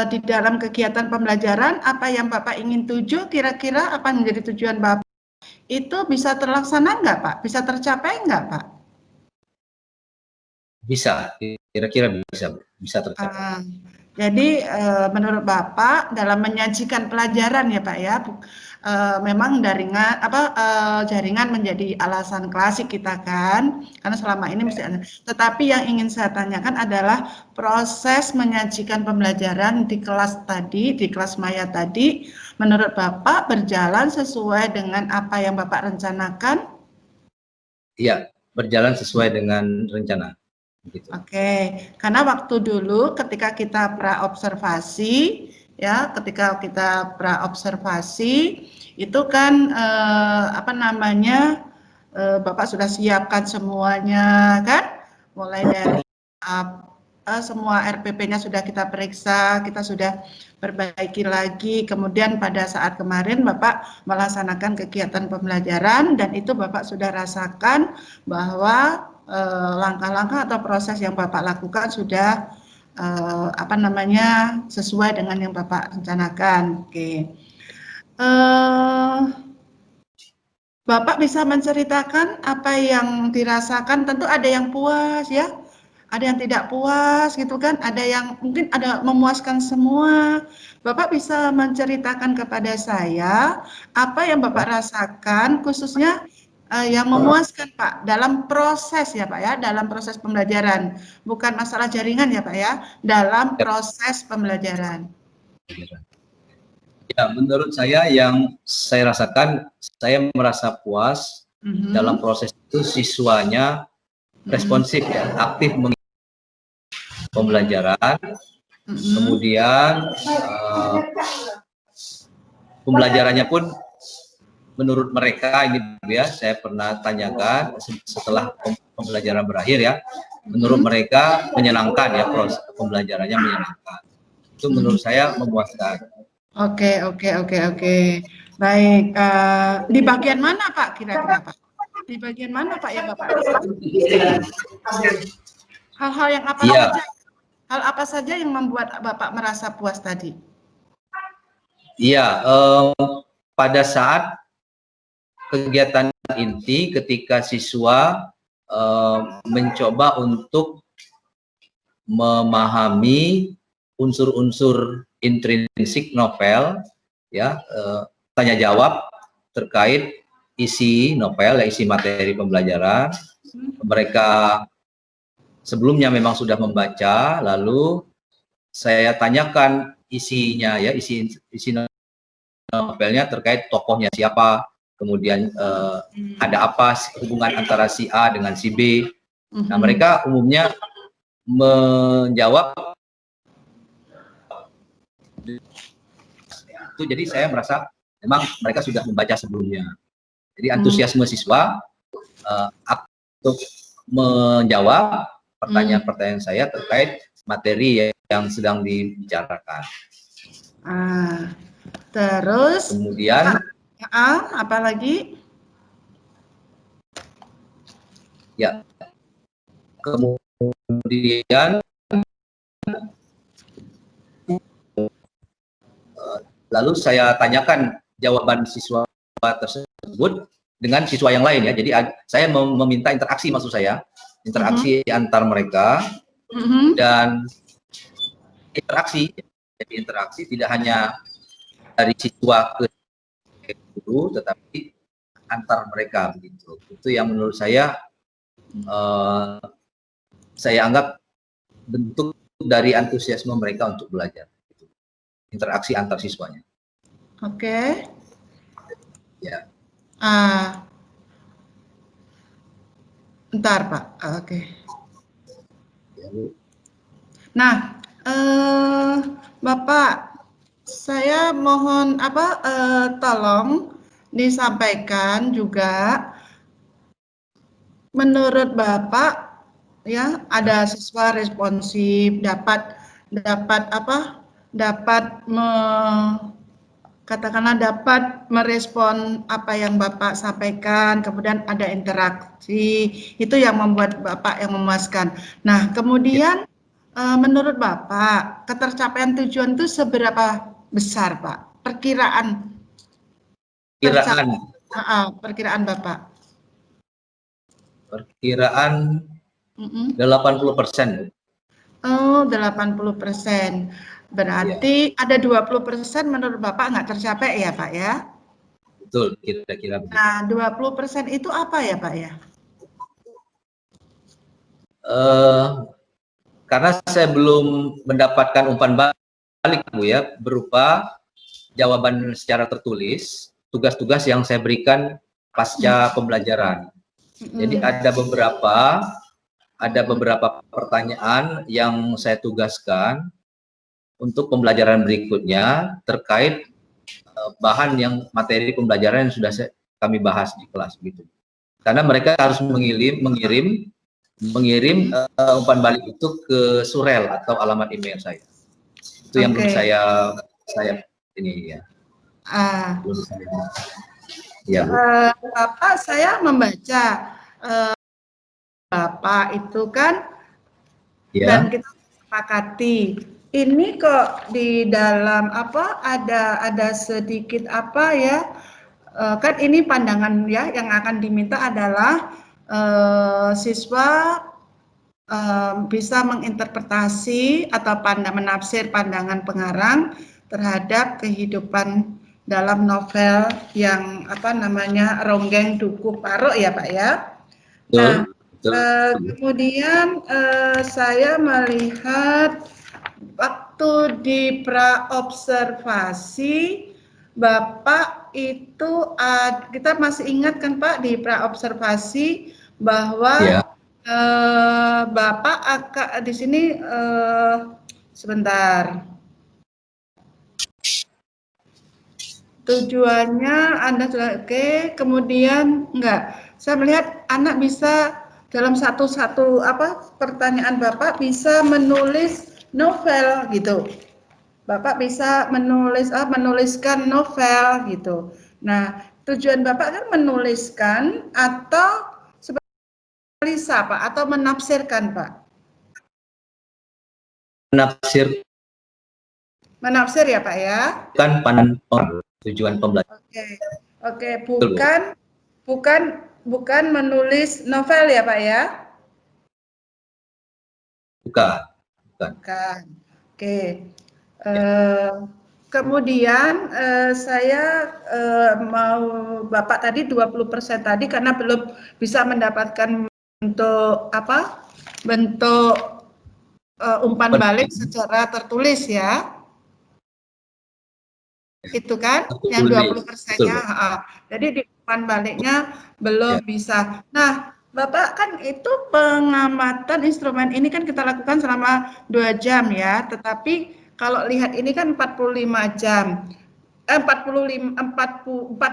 di dalam kegiatan pembelajaran apa yang Bapak ingin tuju, kira-kira apa yang menjadi tujuan Bapak itu bisa terlaksana nggak Pak? Bisa tercapai nggak Pak? Bisa, kira-kira bisa tercapai. Jadi menurut Bapak dalam menyajikan pelajaran ya Pak ya, memang jaringan menjadi alasan klasik kita kan, karena selama ini mesti ada. Tetapi yang ingin saya tanyakan adalah proses menyajikan pembelajaran di kelas tadi, di kelas maya tadi, menurut Bapak berjalan sesuai dengan apa yang Bapak rencanakan? Iya, berjalan sesuai dengan rencana. Gitu. Oke, karena waktu dulu ketika kita praobservasi, ya, itu kan Bapak sudah siapkan semuanya, kan? Mulai dari semua RPP-nya sudah kita periksa, kita sudah perbaiki lagi. Kemudian pada saat kemarin Bapak melaksanakan kegiatan pembelajaran dan itu Bapak sudah rasakan bahwa langkah-langkah atau proses yang Bapak lakukan sudah sesuai dengan yang Bapak rencanakan. Oke. Bapak bisa menceritakan apa yang dirasakan, tentu ada yang puas ya, ada yang tidak puas gitu kan, ada yang mungkin ada memuaskan semua. Bapak bisa menceritakan kepada saya apa yang Bapak rasakan khususnya yang memuaskan Pak dalam proses ya Pak ya, dalam proses pembelajaran, bukan masalah jaringan ya Pak ya, dalam proses pembelajaran. Ya, menurut saya yang saya rasakan, saya merasa puas dalam proses itu siswanya responsif ya, aktif mengikuti pembelajaran, kemudian pembelajarannya pun menurut mereka ini ya, saya pernah tanyakan setelah pembelajaran berakhir ya, menurut mereka menyenangkan ya, proses pembelajarannya menyenangkan. Itu menurut saya memuaskan. Oke. Baik, di bagian mana Pak kira-kira Pak? Di bagian mana Pak yang Bapak rasakan? Hal-hal yang apa saja? Hal apa saja yang membuat Bapak merasa puas tadi? Iya, pada saat kegiatan inti ketika siswa mencoba untuk memahami unsur-unsur intrinsik novel, ya, tanya jawab terkait isi novel, isi materi pembelajaran. Mereka sebelumnya memang sudah membaca, lalu saya tanyakan isinya ya, isi novel novelnya terkait tokohnya siapa, kemudian ada apa hubungan antara si A dengan si B. Nah, mereka umumnya menjawab itu, jadi saya merasa memang mereka sudah membaca sebelumnya. Jadi antusiasme siswa untuk menjawab pertanyaan-pertanyaan saya terkait materi yang sedang dibicarakan. Terus kemudian apa lagi? Ya, kemudian lalu saya tanyakan jawaban siswa tersebut dengan siswa yang lain ya. Jadi saya meminta interaksi, maksud saya interaksi antar mereka dan interaksi. Jadi interaksi tidak hanya dari siswa ke guru, tetapi antar mereka begitu. Itu yang menurut saya anggap bentuk dari antusiasme mereka untuk belajar. Interaksi antar siswanya. Oke. Ya. Bentar Pak. Oke. Nah, Bapak, saya mohon tolong disampaikan juga, menurut Bapak ya, ada siswa responsif, dapat katakanlah dapat merespon apa yang Bapak sampaikan, kemudian ada interaksi, itu yang membuat Bapak yang memuaskan. Nah, kemudian menurut Bapak, ketercapaian tujuan itu seberapa besar, Pak? Perkiraan Bapak. Perkiraan 80%. Oh, 80%. Berarti ada 20% menurut Bapak nggak tercapai ya, Pak ya? Betul, kira-kira begitu. Nah, 20% itu apa ya, Pak ya? Karena saya belum mendapatkan umpan balik, Bu ya, berupa jawaban secara tertulis, tugas-tugas yang saya berikan pasca pembelajaran. Jadi ada beberapa pertanyaan yang saya tugaskan untuk pembelajaran berikutnya terkait bahan yang materi pembelajaran yang sudah kami bahas di kelas gitu. Karena mereka harus mengirim umpan balik itu ke surel atau alamat email saya. Itu yang belum saya ini ya. Bapak, saya membaca Bapak itu kan, dan kita sepakati ini kok di dalam ada sedikit kan ini pandangan ya, yang akan diminta adalah siswa bisa menginterpretasi atau menafsir pandangan pengarang terhadap kehidupan dalam novel yang Ronggeng Dukuh Paruk ya Pak ya. Nah, kemudian saya melihat waktu di praobservasi Bapak itu kita masih ingat kan Pak di praobservasi bahwa Bapak di sini sebentar. Tujuannya Anda sudah oke, kemudian enggak. Saya melihat anak bisa dalam satu pertanyaan Bapak bisa menulis novel gitu. Bapak bisa menuliskan novel gitu. Nah, tujuan Bapak kan menuliskan atau analisa Pak atau menafsirkan Pak? Menafsir ya Pak ya? Bukan tujuan pembelajaran. Oke, bukan menulis novel ya Pak ya? Bukan. Oke. Kemudian saya mau Bapak tadi 20% tadi karena belum bisa mendapatkan bentuk umpan balik secara tertulis ya. Itu kan yang 20%-nya. Jadi di umpan baliknya belum bisa. Nah, Bapak kan itu pengamatan instrumen ini kan kita lakukan selama 2 jam ya, tetapi kalau lihat ini kan 45 jam. 4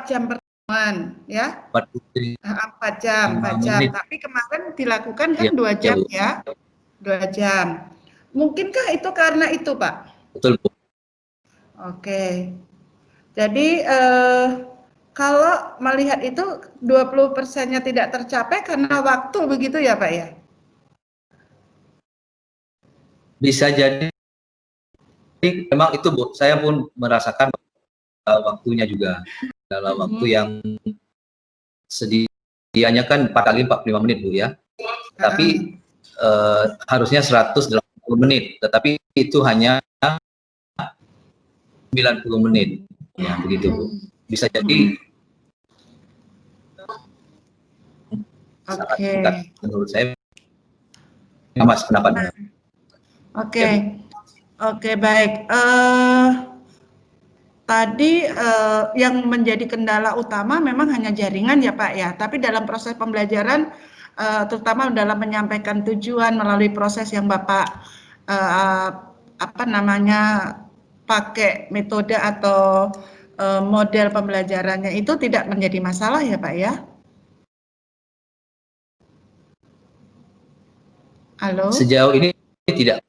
jam pertemuan ya. 4 jam. Tapi kemarin dilakukan kan 2 jam ya. 2 jam. Mungkinkah itu karena itu, Pak? Betul, Bu. Oke. Jadi kalau melihat itu 20%-nya tidak tercapai karena waktu begitu ya, Pak ya? Bisa jadi memang itu, Bu. Saya pun merasakan waktunya juga dalam waktu yang sedianya kan 4 kali 45 menit, Bu ya. Tapi harusnya 180 menit, tetapi itu hanya 90 menit. Ya, begitu, Bu. Bisa jadi sangat singkat menurut saya. Mas, pendapatnya. Oke, baik. Tadi yang menjadi kendala utama memang hanya jaringan ya Pak ya, tapi dalam proses pembelajaran terutama dalam menyampaikan tujuan melalui proses yang Bapak pakai metode atau model pembelajarannya itu tidak menjadi masalah ya Pak ya? Halo? Sejauh ini tidak.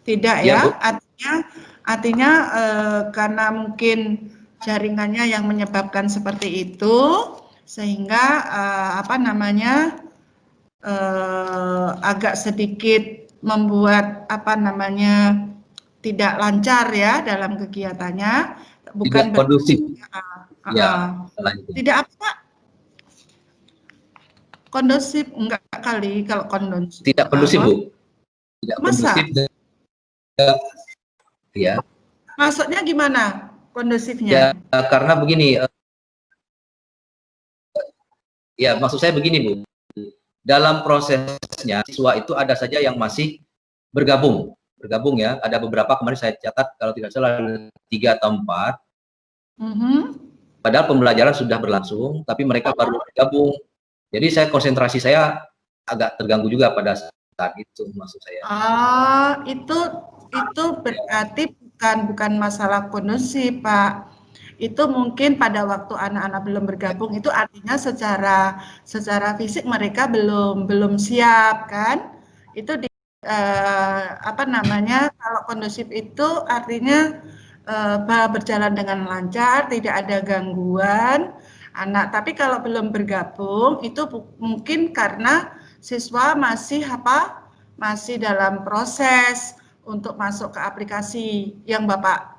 Tidak ya, artinya karena mungkin jaringannya yang menyebabkan seperti itu, sehingga agak sedikit membuat tidak lancar ya dalam kegiatannya. Bukan tidak kondusif. Tidak apa? Kondusif enggak kali kalau kondusif. Tidak kondusif, Bu. Tidak Masa? kondusif. Ya. Maksudnya gimana kondusifnya? Ya, karena begini. Ya, maksud saya begini, Bu. Dalam prosesnya siswa itu ada saja yang masih bergabung ya. Ada beberapa kemarin saya catat kalau tidak salah 3 atau 4. Padahal pembelajaran sudah berlangsung, tapi mereka baru bergabung. Jadi konsentrasi saya agak terganggu juga pada saat itu, maksud saya. Itu berarti bukan masalah kondusif, Pak. Itu mungkin pada waktu anak-anak belum bergabung itu artinya secara fisik mereka belum siap kan? Itu kalau kondusif itu artinya berjalan dengan lancar, tidak ada gangguan anak. Tapi kalau belum bergabung itu mungkin karena siswa masih dalam proses untuk masuk ke aplikasi yang Bapak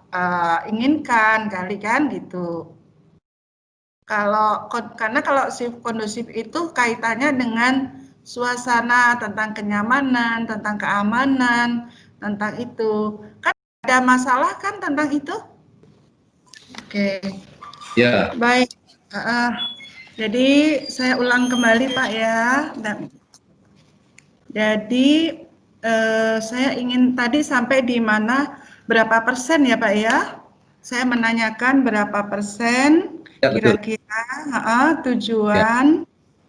inginkan kali kan gitu. Karena kalau kondusif itu kaitannya dengan suasana, tentang kenyamanan, tentang keamanan, tentang itu. Kan ada masalah kan tentang itu? Oke. Ya. Baik. Jadi saya ulang kembali Pak ya. Jadi saya ingin tadi sampai di mana berapa persen ya Pak ya? Saya menanyakan berapa persen kira-kira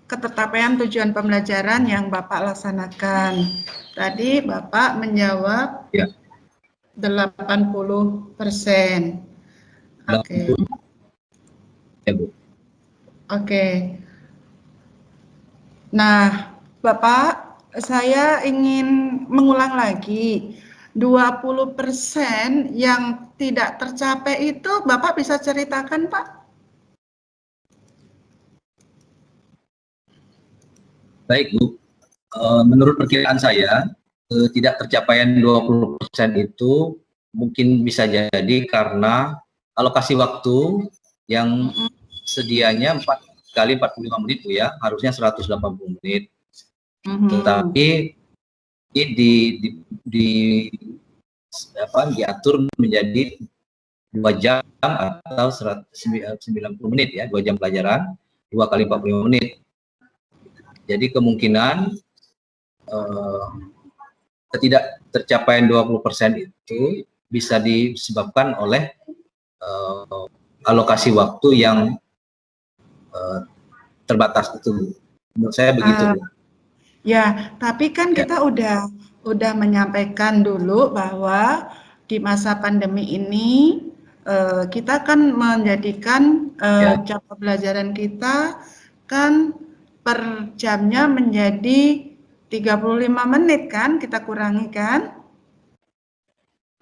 ketetapan tujuan pembelajaran yang Bapak laksanakan. Tadi Bapak menjawab 80%. Oke. Oke. Nah, Bapak, saya ingin mengulang lagi. 20% yang tidak tercapai itu Bapak bisa ceritakan, Pak? Baik, Bu. Menurut perkiraan saya, tidak tercapaian 20% itu mungkin bisa jadi karena alokasi waktu yang sedianya 4 kali 45 menit, Bu ya, harusnya 180 menit. Tetapi diatur menjadi 2 jam atau 90 menit ya, 2 jam pelajaran, 2 kali 45 menit. Jadi kemungkinan ketidak tercapaian 20% itu bisa disebabkan oleh alokasi waktu yang terbatas itu. Menurut saya begitu, Bu. Ya, tapi kan Ya. kita udah menyampaikan dulu bahwa di masa pandemi ini kita kan menjadikan Ya. jam pembelajaran kita kan per jamnya menjadi 35 menit kan, kita kurangi kan?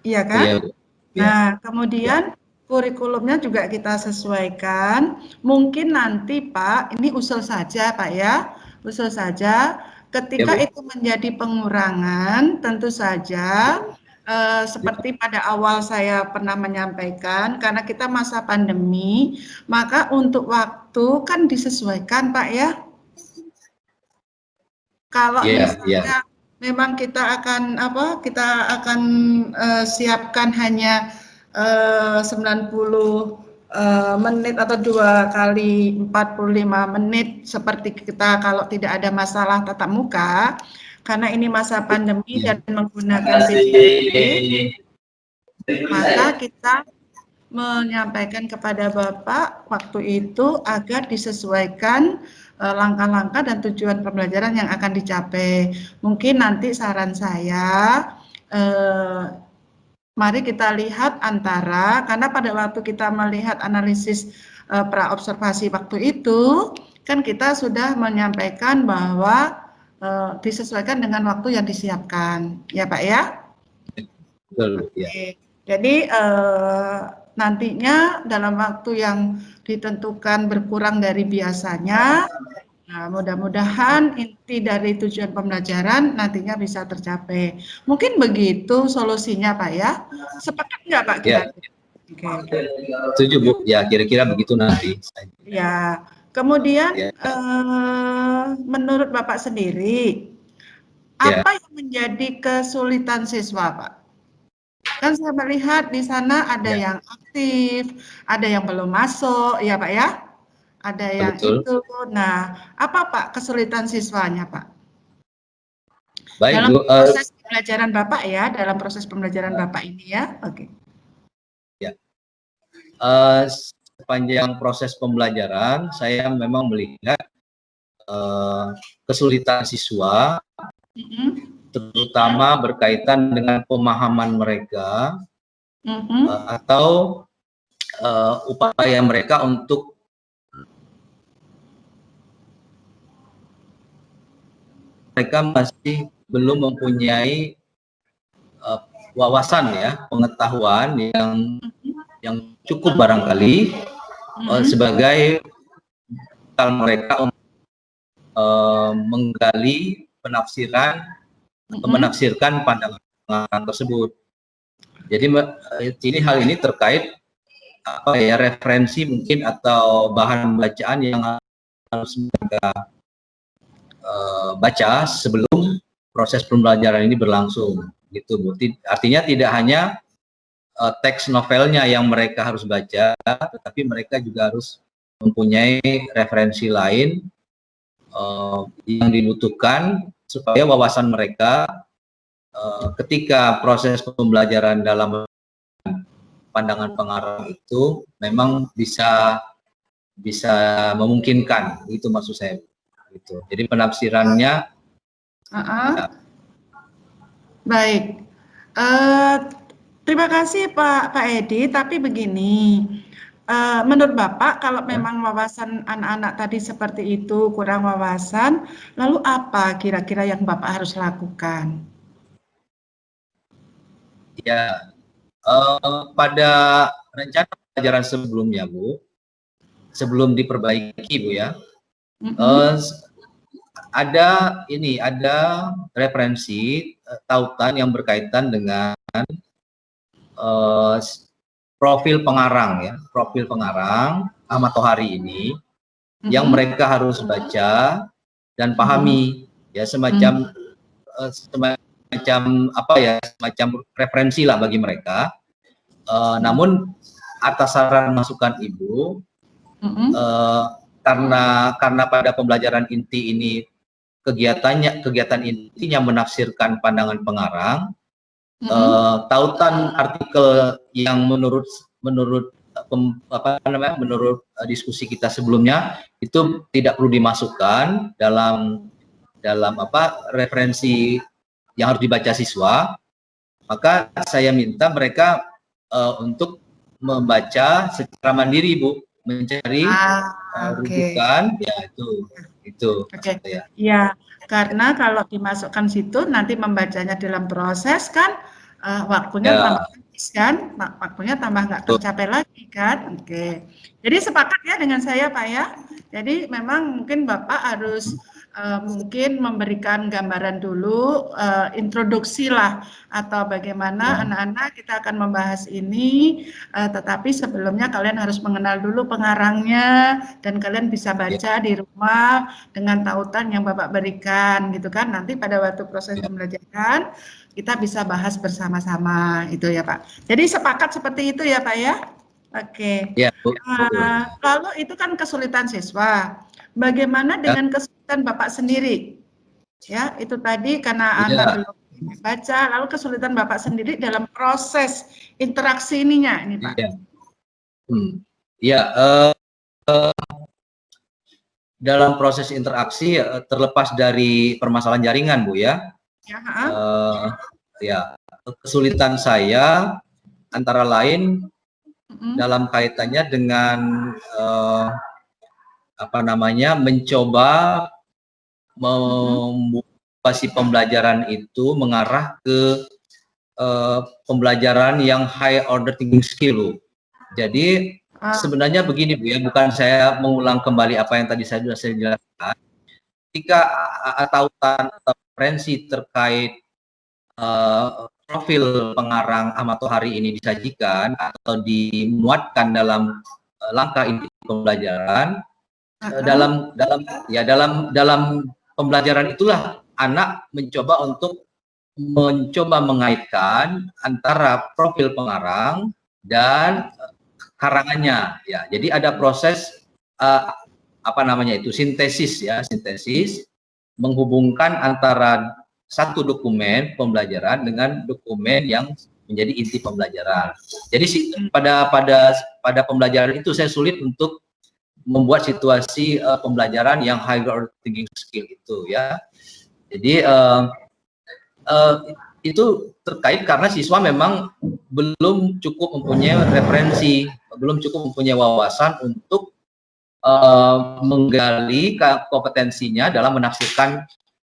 Iya kan? Iya, Bu. Ya. Nah, kemudian kurikulumnya juga kita sesuaikan. Mungkin nanti Pak, ini usul saja Pak ya, usul saja. Ketika Bu. itu menjadi pengurangan, tentu saja seperti pada awal saya pernah menyampaikan, karena kita masa pandemi, maka untuk waktu kan disesuaikan Pak ya. Kalau misalnya memang kita akan siapkan hanya 90 menit atau 2 kali 45 menit seperti kita kalau tidak ada masalah tatap muka, karena ini masa pandemi dan menggunakan PJJ, maka kita menyampaikan kepada Bapak waktu itu agar disesuaikan langkah-langkah dan tujuan pembelajaran yang akan dicapai. Mungkin nanti saran saya, mari kita lihat antara, karena pada waktu kita melihat analisis pra-observasi waktu itu, kan kita sudah menyampaikan bahwa disesuaikan dengan waktu yang disiapkan, ya Pak ya? Betul, ya. Oke. Jadi nantinya dalam waktu yang ditentukan berkurang dari biasanya, nah mudah-mudahan inti dari tujuan pembelajaran nantinya bisa tercapai. Mungkin begitu solusinya Pak ya. Sepakat nggak Pak kira-kira? Oke. Setuju Bu, ya kira-kira begitu nanti. Ya, kemudian menurut Bapak sendiri, apa yang menjadi kesulitan siswa Pak? Kan saya melihat di sana ada yang aktif, ada yang belum masuk, ya Pak ya? Ada yang itu. Nah, apa Pak kesulitan siswanya Pak? Baik, dalam Bu. proses pembelajaran Bapak ya, dalam proses pembelajaran Bapak ini ya. Oke. Ya. Sepanjang proses pembelajaran, saya memang melihat kesulitan siswa, terutama berkaitan dengan pemahaman mereka atau upaya mereka untuk mereka masih belum mempunyai wawasan ya, pengetahuan yang cukup barangkali sebagai mereka menggali penafsiran atau menafsirkan pandangan tersebut. Jadi hal ini terkait referensi mungkin atau bahan bacaan yang harus mereka baca sebelum proses pembelajaran ini berlangsung, gitu Bu. Artinya tidak hanya teks novelnya yang mereka harus baca, tetapi mereka juga harus mempunyai referensi lain yang dibutuhkan supaya wawasan mereka ketika proses pembelajaran dalam pandangan pengarang itu memang bisa memungkinkan, itu maksud saya. Gitu. Jadi penafsirannya. Baik. Terima kasih Pak Edi. Tapi begini. Menurut Bapak, kalau memang wawasan anak-anak tadi seperti itu, kurang wawasan, lalu apa kira-kira yang Bapak harus lakukan? Ya, pada rencana pelajaran sebelumnya, Bu, sebelum diperbaiki, Bu ya, ada referensi tautan yang berkaitan dengan profil pengarang Ahmad Tohari ini yang mereka harus baca dan pahami, ya, semacam referensi lah bagi mereka. Namun atas saran masukan Ibu, karena pada pembelajaran inti ini kegiatan intinya menafsirkan pandangan pengarang, tautan artikel yang menurut menurut diskusi kita sebelumnya itu tidak perlu dimasukkan dalam referensi yang harus dibaca siswa. Maka saya minta mereka untuk membaca secara mandiri, Bu, mencari rujukan, ya itu. Oke. Ya. Ya, karena kalau dimasukkan situ nanti membacanya dalam proses kan waktunya tambah habis kan, waktunya tambah nggak tercapai lagi kan. Oke. Jadi sepakat ya dengan saya Pak ya. Jadi memang mungkin Bapak harus mungkin memberikan gambaran dulu, introduksi lah, atau bagaimana anak-anak kita akan membahas ini, tetapi sebelumnya kalian harus mengenal dulu pengarangnya, dan kalian bisa baca di rumah dengan tautan yang Bapak berikan, gitu kan. Nanti pada waktu proses pembelajaran, kita bisa bahas bersama-sama, itu ya Pak. Jadi sepakat seperti itu ya Pak ya? Oke. Ya, lalu itu kan kesulitan siswa. Bagaimana dengan kesulitan Bapak sendiri? Ya, itu tadi karena anak belum baca, lalu kesulitan Bapak sendiri dalam proses interaksi ininya, ini Pak. Dalam proses interaksi terlepas dari permasalahan jaringan, Bu ya. Kesulitan saya antara lain dalam kaitannya dengan mencoba membuat si pembelajaran itu mengarah ke pembelajaran yang high order thinking skill, Bu. Jadi sebenarnya begini, Bu ya, bukan saya mengulang kembali apa yang tadi saya jelaskan. Ketika tautan atau referensi terkait profil pengarang Ahmad Tohari ini disajikan atau dimuatkan dalam langkah inti pembelajaran, dalam pembelajaran itulah anak mencoba mengaitkan antara profil pengarang dan karangannya, ya. Jadi ada proses sintesis menghubungkan antara satu dokumen pembelajaran dengan dokumen yang menjadi inti pembelajaran. Jadi pada pembelajaran itu saya sulit untuk membuat situasi pembelajaran yang high order thinking skill itu, ya. Jadi itu terkait karena siswa memang belum cukup mempunyai referensi, belum cukup mempunyai wawasan untuk menggali kompetensinya dalam menafsirkan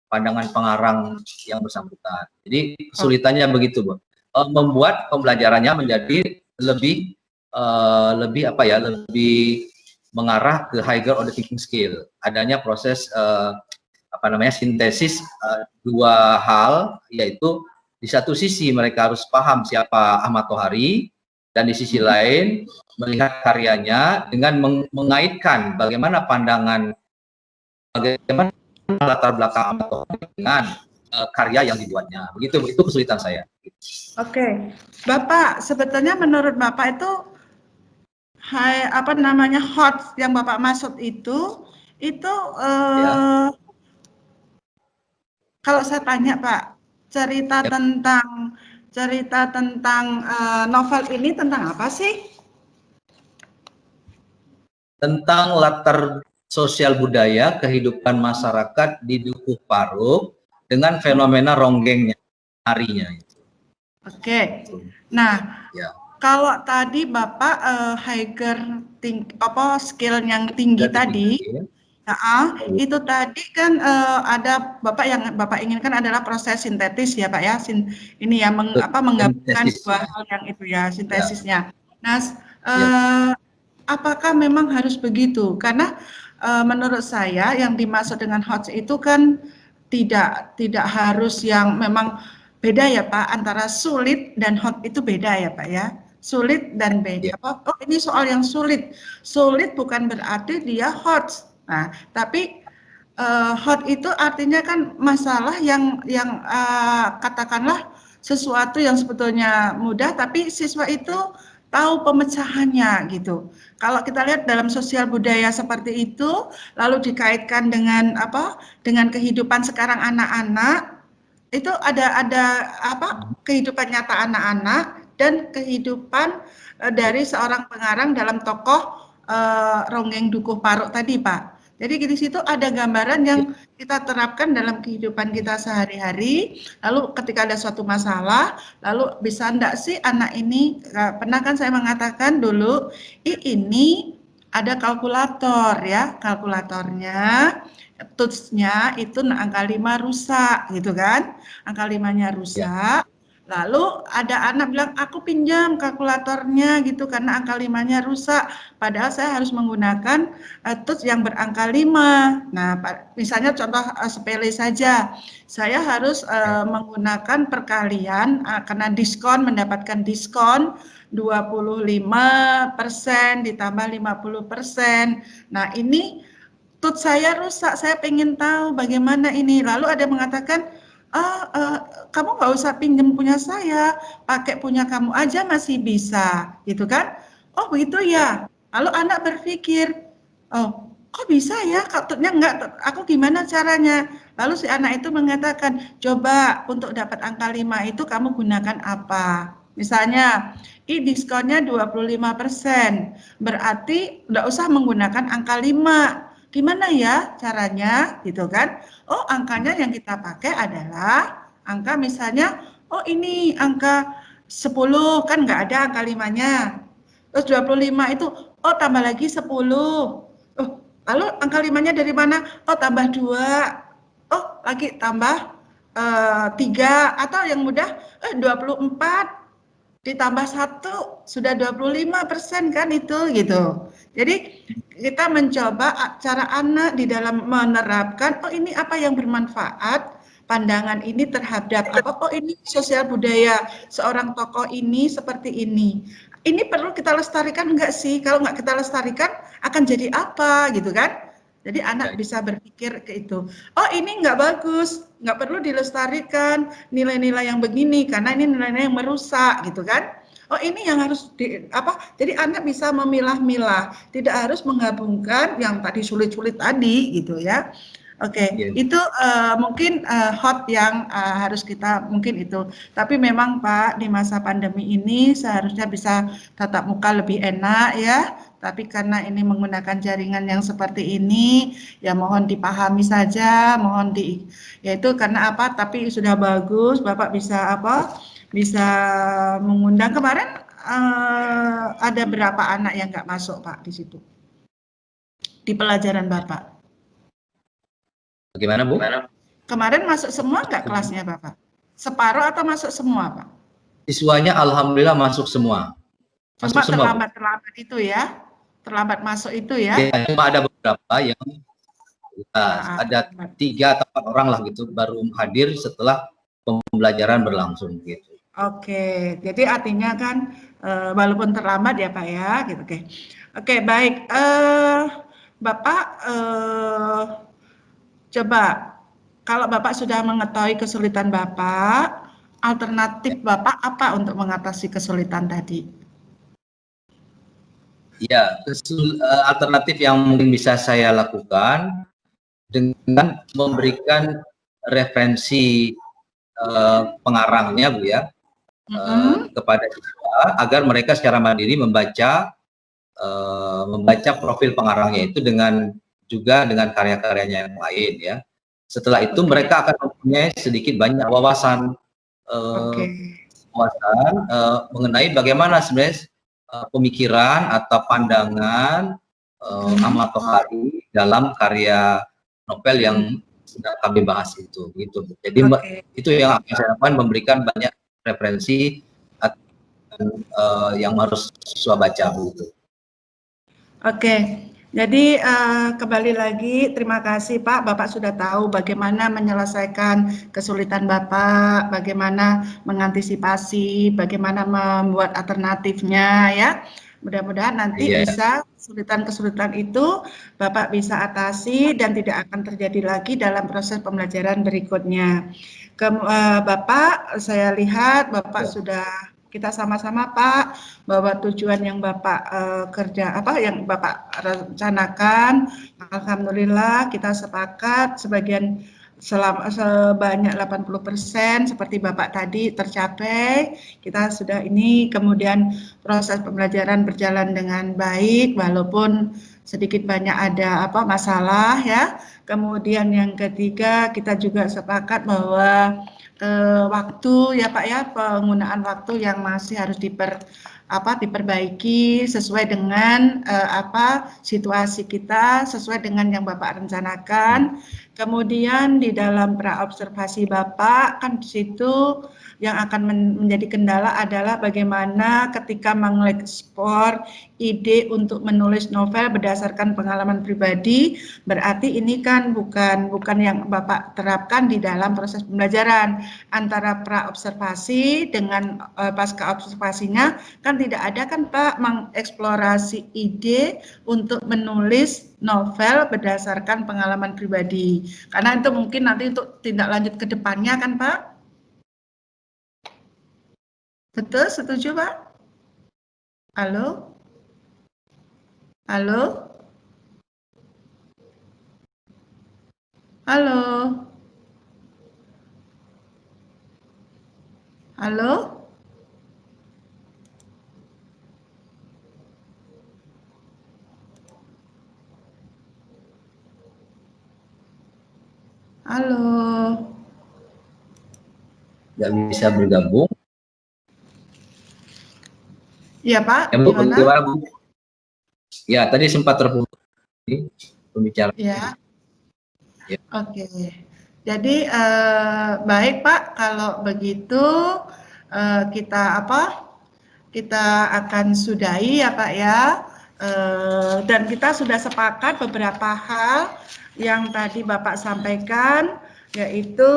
pandangan pengarang yang bersangkutan. Jadi kesulitannya begitu, Bu. Membuat pembelajarannya menjadi lebih mengarah ke higher order thinking skill. Adanya proses sintesis dua hal, yaitu di satu sisi mereka harus paham siapa Ahmad Tohari, dan di sisi lain melihat karyanya dengan mengaitkan bagaimana latar belakang Ahmad Tohari dengan karya yang dibuatnya. Begitu, itu kesulitan saya. Oke, Bapak, sebetulnya menurut Bapak itu hot yang Bapak maksud itu kalau saya tanya Pak, cerita tentang novel ini tentang apa sih? Tentang latar sosial budaya kehidupan masyarakat di Dukuh Paruk dengan fenomena ronggengnya harinya. Oke. Nah, kalau tadi Bapak skill yang tinggi tadi, itu tadi kan ada yang Bapak inginkan adalah proses sintetis ya Pak ya, ini ya menggabungkan dua hal yang itu ya, sintesisnya. Nah, apakah memang harus begitu? Karena menurut saya yang dimaksud dengan hot itu kan tidak harus yang memang beda ya Pak, antara sulit dan hot itu beda ya Pak ya. Sulit dan beda. Oh, ini soal yang sulit. Sulit bukan berarti dia hot. Nah, tapi hot itu artinya kan masalah yang katakanlah sesuatu yang sebetulnya mudah, tapi siswa itu tahu pemecahannya gitu. Kalau kita lihat dalam sosial budaya seperti itu, lalu dikaitkan dengan kehidupan sekarang anak-anak, itu ada kehidupan nyata anak-anak dan kehidupan dari seorang pengarang dalam tokoh Ronggeng Dukuh Paruk tadi, Pak. Jadi di situ ada gambaran yang kita terapkan dalam kehidupan kita sehari-hari. Lalu ketika ada suatu masalah, lalu bisa enggak sih anak ini, pernah kan saya mengatakan dulu, ini ada kalkulator ya, kalkulatornya, tools-nya itu angka 5 rusak gitu kan, angka 5-nya rusak. Lalu ada anak bilang, aku pinjam kalkulatornya gitu karena angka 5-nya rusak. Padahal saya harus menggunakan tools yang berangka 5. Nah, misalnya contoh sepele saja. Saya harus menggunakan perkalian karena diskon, mendapatkan diskon 25% ditambah 50%. Nah, ini tools saya rusak, saya pengen tahu bagaimana ini. Lalu ada yang mengatakan, kamu nggak usah pinjam punya saya, pakai punya kamu aja masih bisa, gitu kan? Oh begitu ya. Lalu anak berpikir, oh kok bisa ya? Katanya enggak, aku gimana caranya? Lalu si anak itu mengatakan, coba untuk dapat angka 5 itu kamu gunakan apa? Misalnya, diskonnya 25%, berarti nggak usah menggunakan angka 5. Gimana ya caranya, gitu kan? Oh, angkanya yang kita pakai adalah angka misalnya, oh ini angka 10, kan nggak ada angka 5-nya. Terus 25 itu, oh tambah lagi 10. Oh, lalu angka 5-nya dari mana? Oh, tambah 2. Oh, lagi tambah 3. Atau yang mudah, 24 ditambah 1 sudah 25% kan itu gitu. Jadi kita mencoba cara anak di dalam menerapkan, oh ini apa yang bermanfaat, pandangan ini terhadap apa, oh ini sosial budaya seorang tokoh ini seperti ini. Ini perlu kita lestarikan enggak sih? Kalau enggak kita lestarikan akan jadi apa gitu kan? Jadi anak bisa berpikir ke itu. Oh ini enggak bagus, enggak perlu dilestarikan nilai-nilai yang begini karena ini nilai-nilai yang merusak gitu kan. Oh ini yang harus jadi anak bisa memilah-milah, tidak harus menggabungkan yang tadi sulit-sulit tadi gitu ya. Oke, itu mungkin hot yang harus kita mungkin itu. Tapi memang Pak di masa pandemi ini seharusnya bisa tatap muka lebih enak ya. Tapi karena ini menggunakan jaringan yang seperti ini, ya mohon dipahami saja, yaitu karena apa? Tapi sudah bagus, Bapak bisa bisa mengundang. Kemarin ada berapa anak yang nggak masuk Pak di situ? Di pelajaran Bapak? Bagaimana Bu? Kemarin masuk semua nggak kelasnya Bapak? Separuh atau masuk semua Pak? Siswanya alhamdulillah masuk semua. Cuma terlambat itu ya? Terlambat masuk itu ya? Ya, cuma ada beberapa yang ada 3 atau 4 orang lah gitu baru hadir setelah pembelajaran berlangsung gitu. Oke, jadi artinya kan walaupun terlambat ya Pak ya, gitu. Oke, baik. Bapak coba kalau Bapak sudah mengetahui kesulitan Bapak, alternatif Bapak apa untuk mengatasi kesulitan tadi? Ya, alternatif yang mungkin bisa saya lakukan dengan memberikan referensi pengarangnya Bu ya, kepada siswa agar mereka secara mandiri membaca profil pengarangnya itu juga dengan karya-karyanya yang lain ya. Setelah itu mereka akan mempunyai sedikit banyak wawasan mengenai bagaimana sebenarnya pemikiran atau pandangan Ahmad Tohari dalam karya novel yang sedang kami bahas itu gitu. Jadi itu yang akan saya lakukan, memberikan banyak referensi yang harus siswa baca begitu. Oke, jadi kembali lagi terima kasih Pak, Bapak sudah tahu bagaimana menyelesaikan kesulitan Bapak, bagaimana mengantisipasi, bagaimana membuat alternatifnya ya. Mudah-mudahan nanti bisa kesulitan-kesulitan itu Bapak bisa atasi dan tidak akan terjadi lagi dalam proses pembelajaran berikutnya. Bapak, saya lihat Bapak sudah, kita sama-sama Pak, bahwa tujuan yang Bapak yang Bapak rencanakan, alhamdulillah kita sepakat sebagian sebanyak 80% seperti Bapak tadi tercapai. Kita sudah ini, kemudian proses pembelajaran berjalan dengan baik walaupun sedikit banyak ada masalah ya. Kemudian yang ketiga, kita juga sepakat bahwa waktu ya Pak ya, penggunaan waktu yang masih harus diperbaiki sesuai dengan situasi kita, sesuai dengan yang Bapak rencanakan. Kemudian di dalam praobservasi Bapak kan di situ yang akan menjadi kendala adalah bagaimana ketika mengekspor ide untuk menulis novel berdasarkan pengalaman pribadi, berarti ini kan bukan yang Bapak terapkan di dalam proses pembelajaran. Antara praobservasi dengan pasca observasinya kan tidak ada kan Pak mengeksplorasi ide untuk menulis novel berdasarkan pengalaman pribadi. Karena itu mungkin nanti untuk tindak lanjut ke depannya kan Pak? Betul, setuju Pak? Halo? Halo? Halo? Halo? Halo? Nggak bisa bergabung. Iya Pak, Gimana, gimana? Bu? Ya, tadi sempat terputus pembicaraan. Ya. Ya. Oke. Jadi baik Pak, kalau begitu kita kita akan sudahi ya Pak ya. Dan kita sudah sepakat beberapa hal yang tadi Bapak sampaikan, yaitu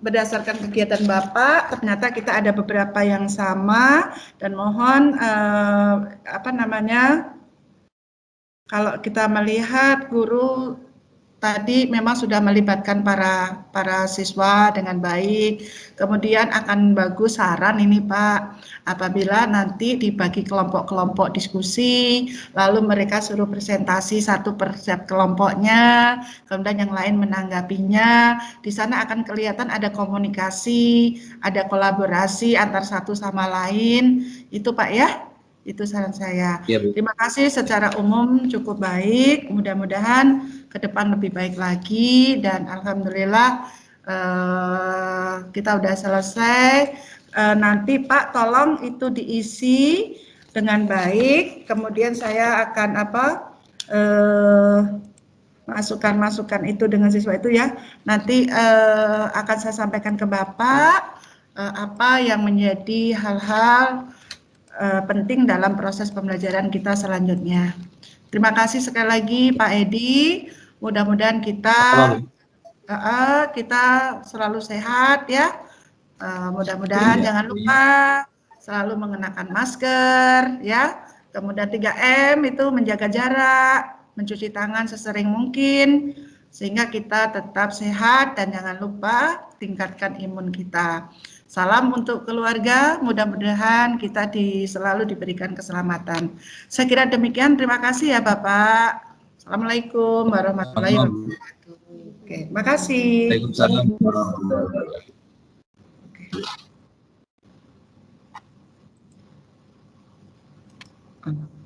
berdasarkan kegiatan Bapak, ternyata kita ada beberapa yang sama dan mohon kalau kita melihat guru tadi memang sudah melibatkan para siswa dengan baik. Kemudian akan bagus saran ini Pak, apabila nanti dibagi kelompok-kelompok diskusi, lalu mereka suruh presentasi satu per setiap kelompoknya, kemudian yang lain menanggapinya. Di sana akan kelihatan ada komunikasi, ada kolaborasi antar satu sama lain. Itu Pak ya. Itu saran saya. Ya, Bu. Terima kasih secara umum cukup baik. Mudah-mudahan ke depan lebih baik lagi dan alhamdulillah kita udah selesai. Nanti Pak tolong itu diisi dengan baik. Kemudian saya akan masukan-masukan itu dengan siswa itu ya. Nanti akan saya sampaikan ke Bapak apa yang menjadi hal-hal penting dalam proses pembelajaran kita selanjutnya. Terima kasih sekali lagi Pak Edi. Mudah-mudahan kita selalu sehat ya. Mudah-mudahan jangan lupa selalu mengenakan masker ya. Kemudian 3M itu menjaga jarak, mencuci tangan sesering mungkin sehingga kita tetap sehat dan jangan lupa tingkatkan imun kita. Salam untuk keluarga, mudah-mudahan kita selalu diberikan keselamatan. Saya kira demikian, terima kasih ya Bapak. Assalamualaikum warahmatullahi wabarakatuh. Oke, makasih. Waalaikumsalam warahmatullahi wabarakatuh. Oke.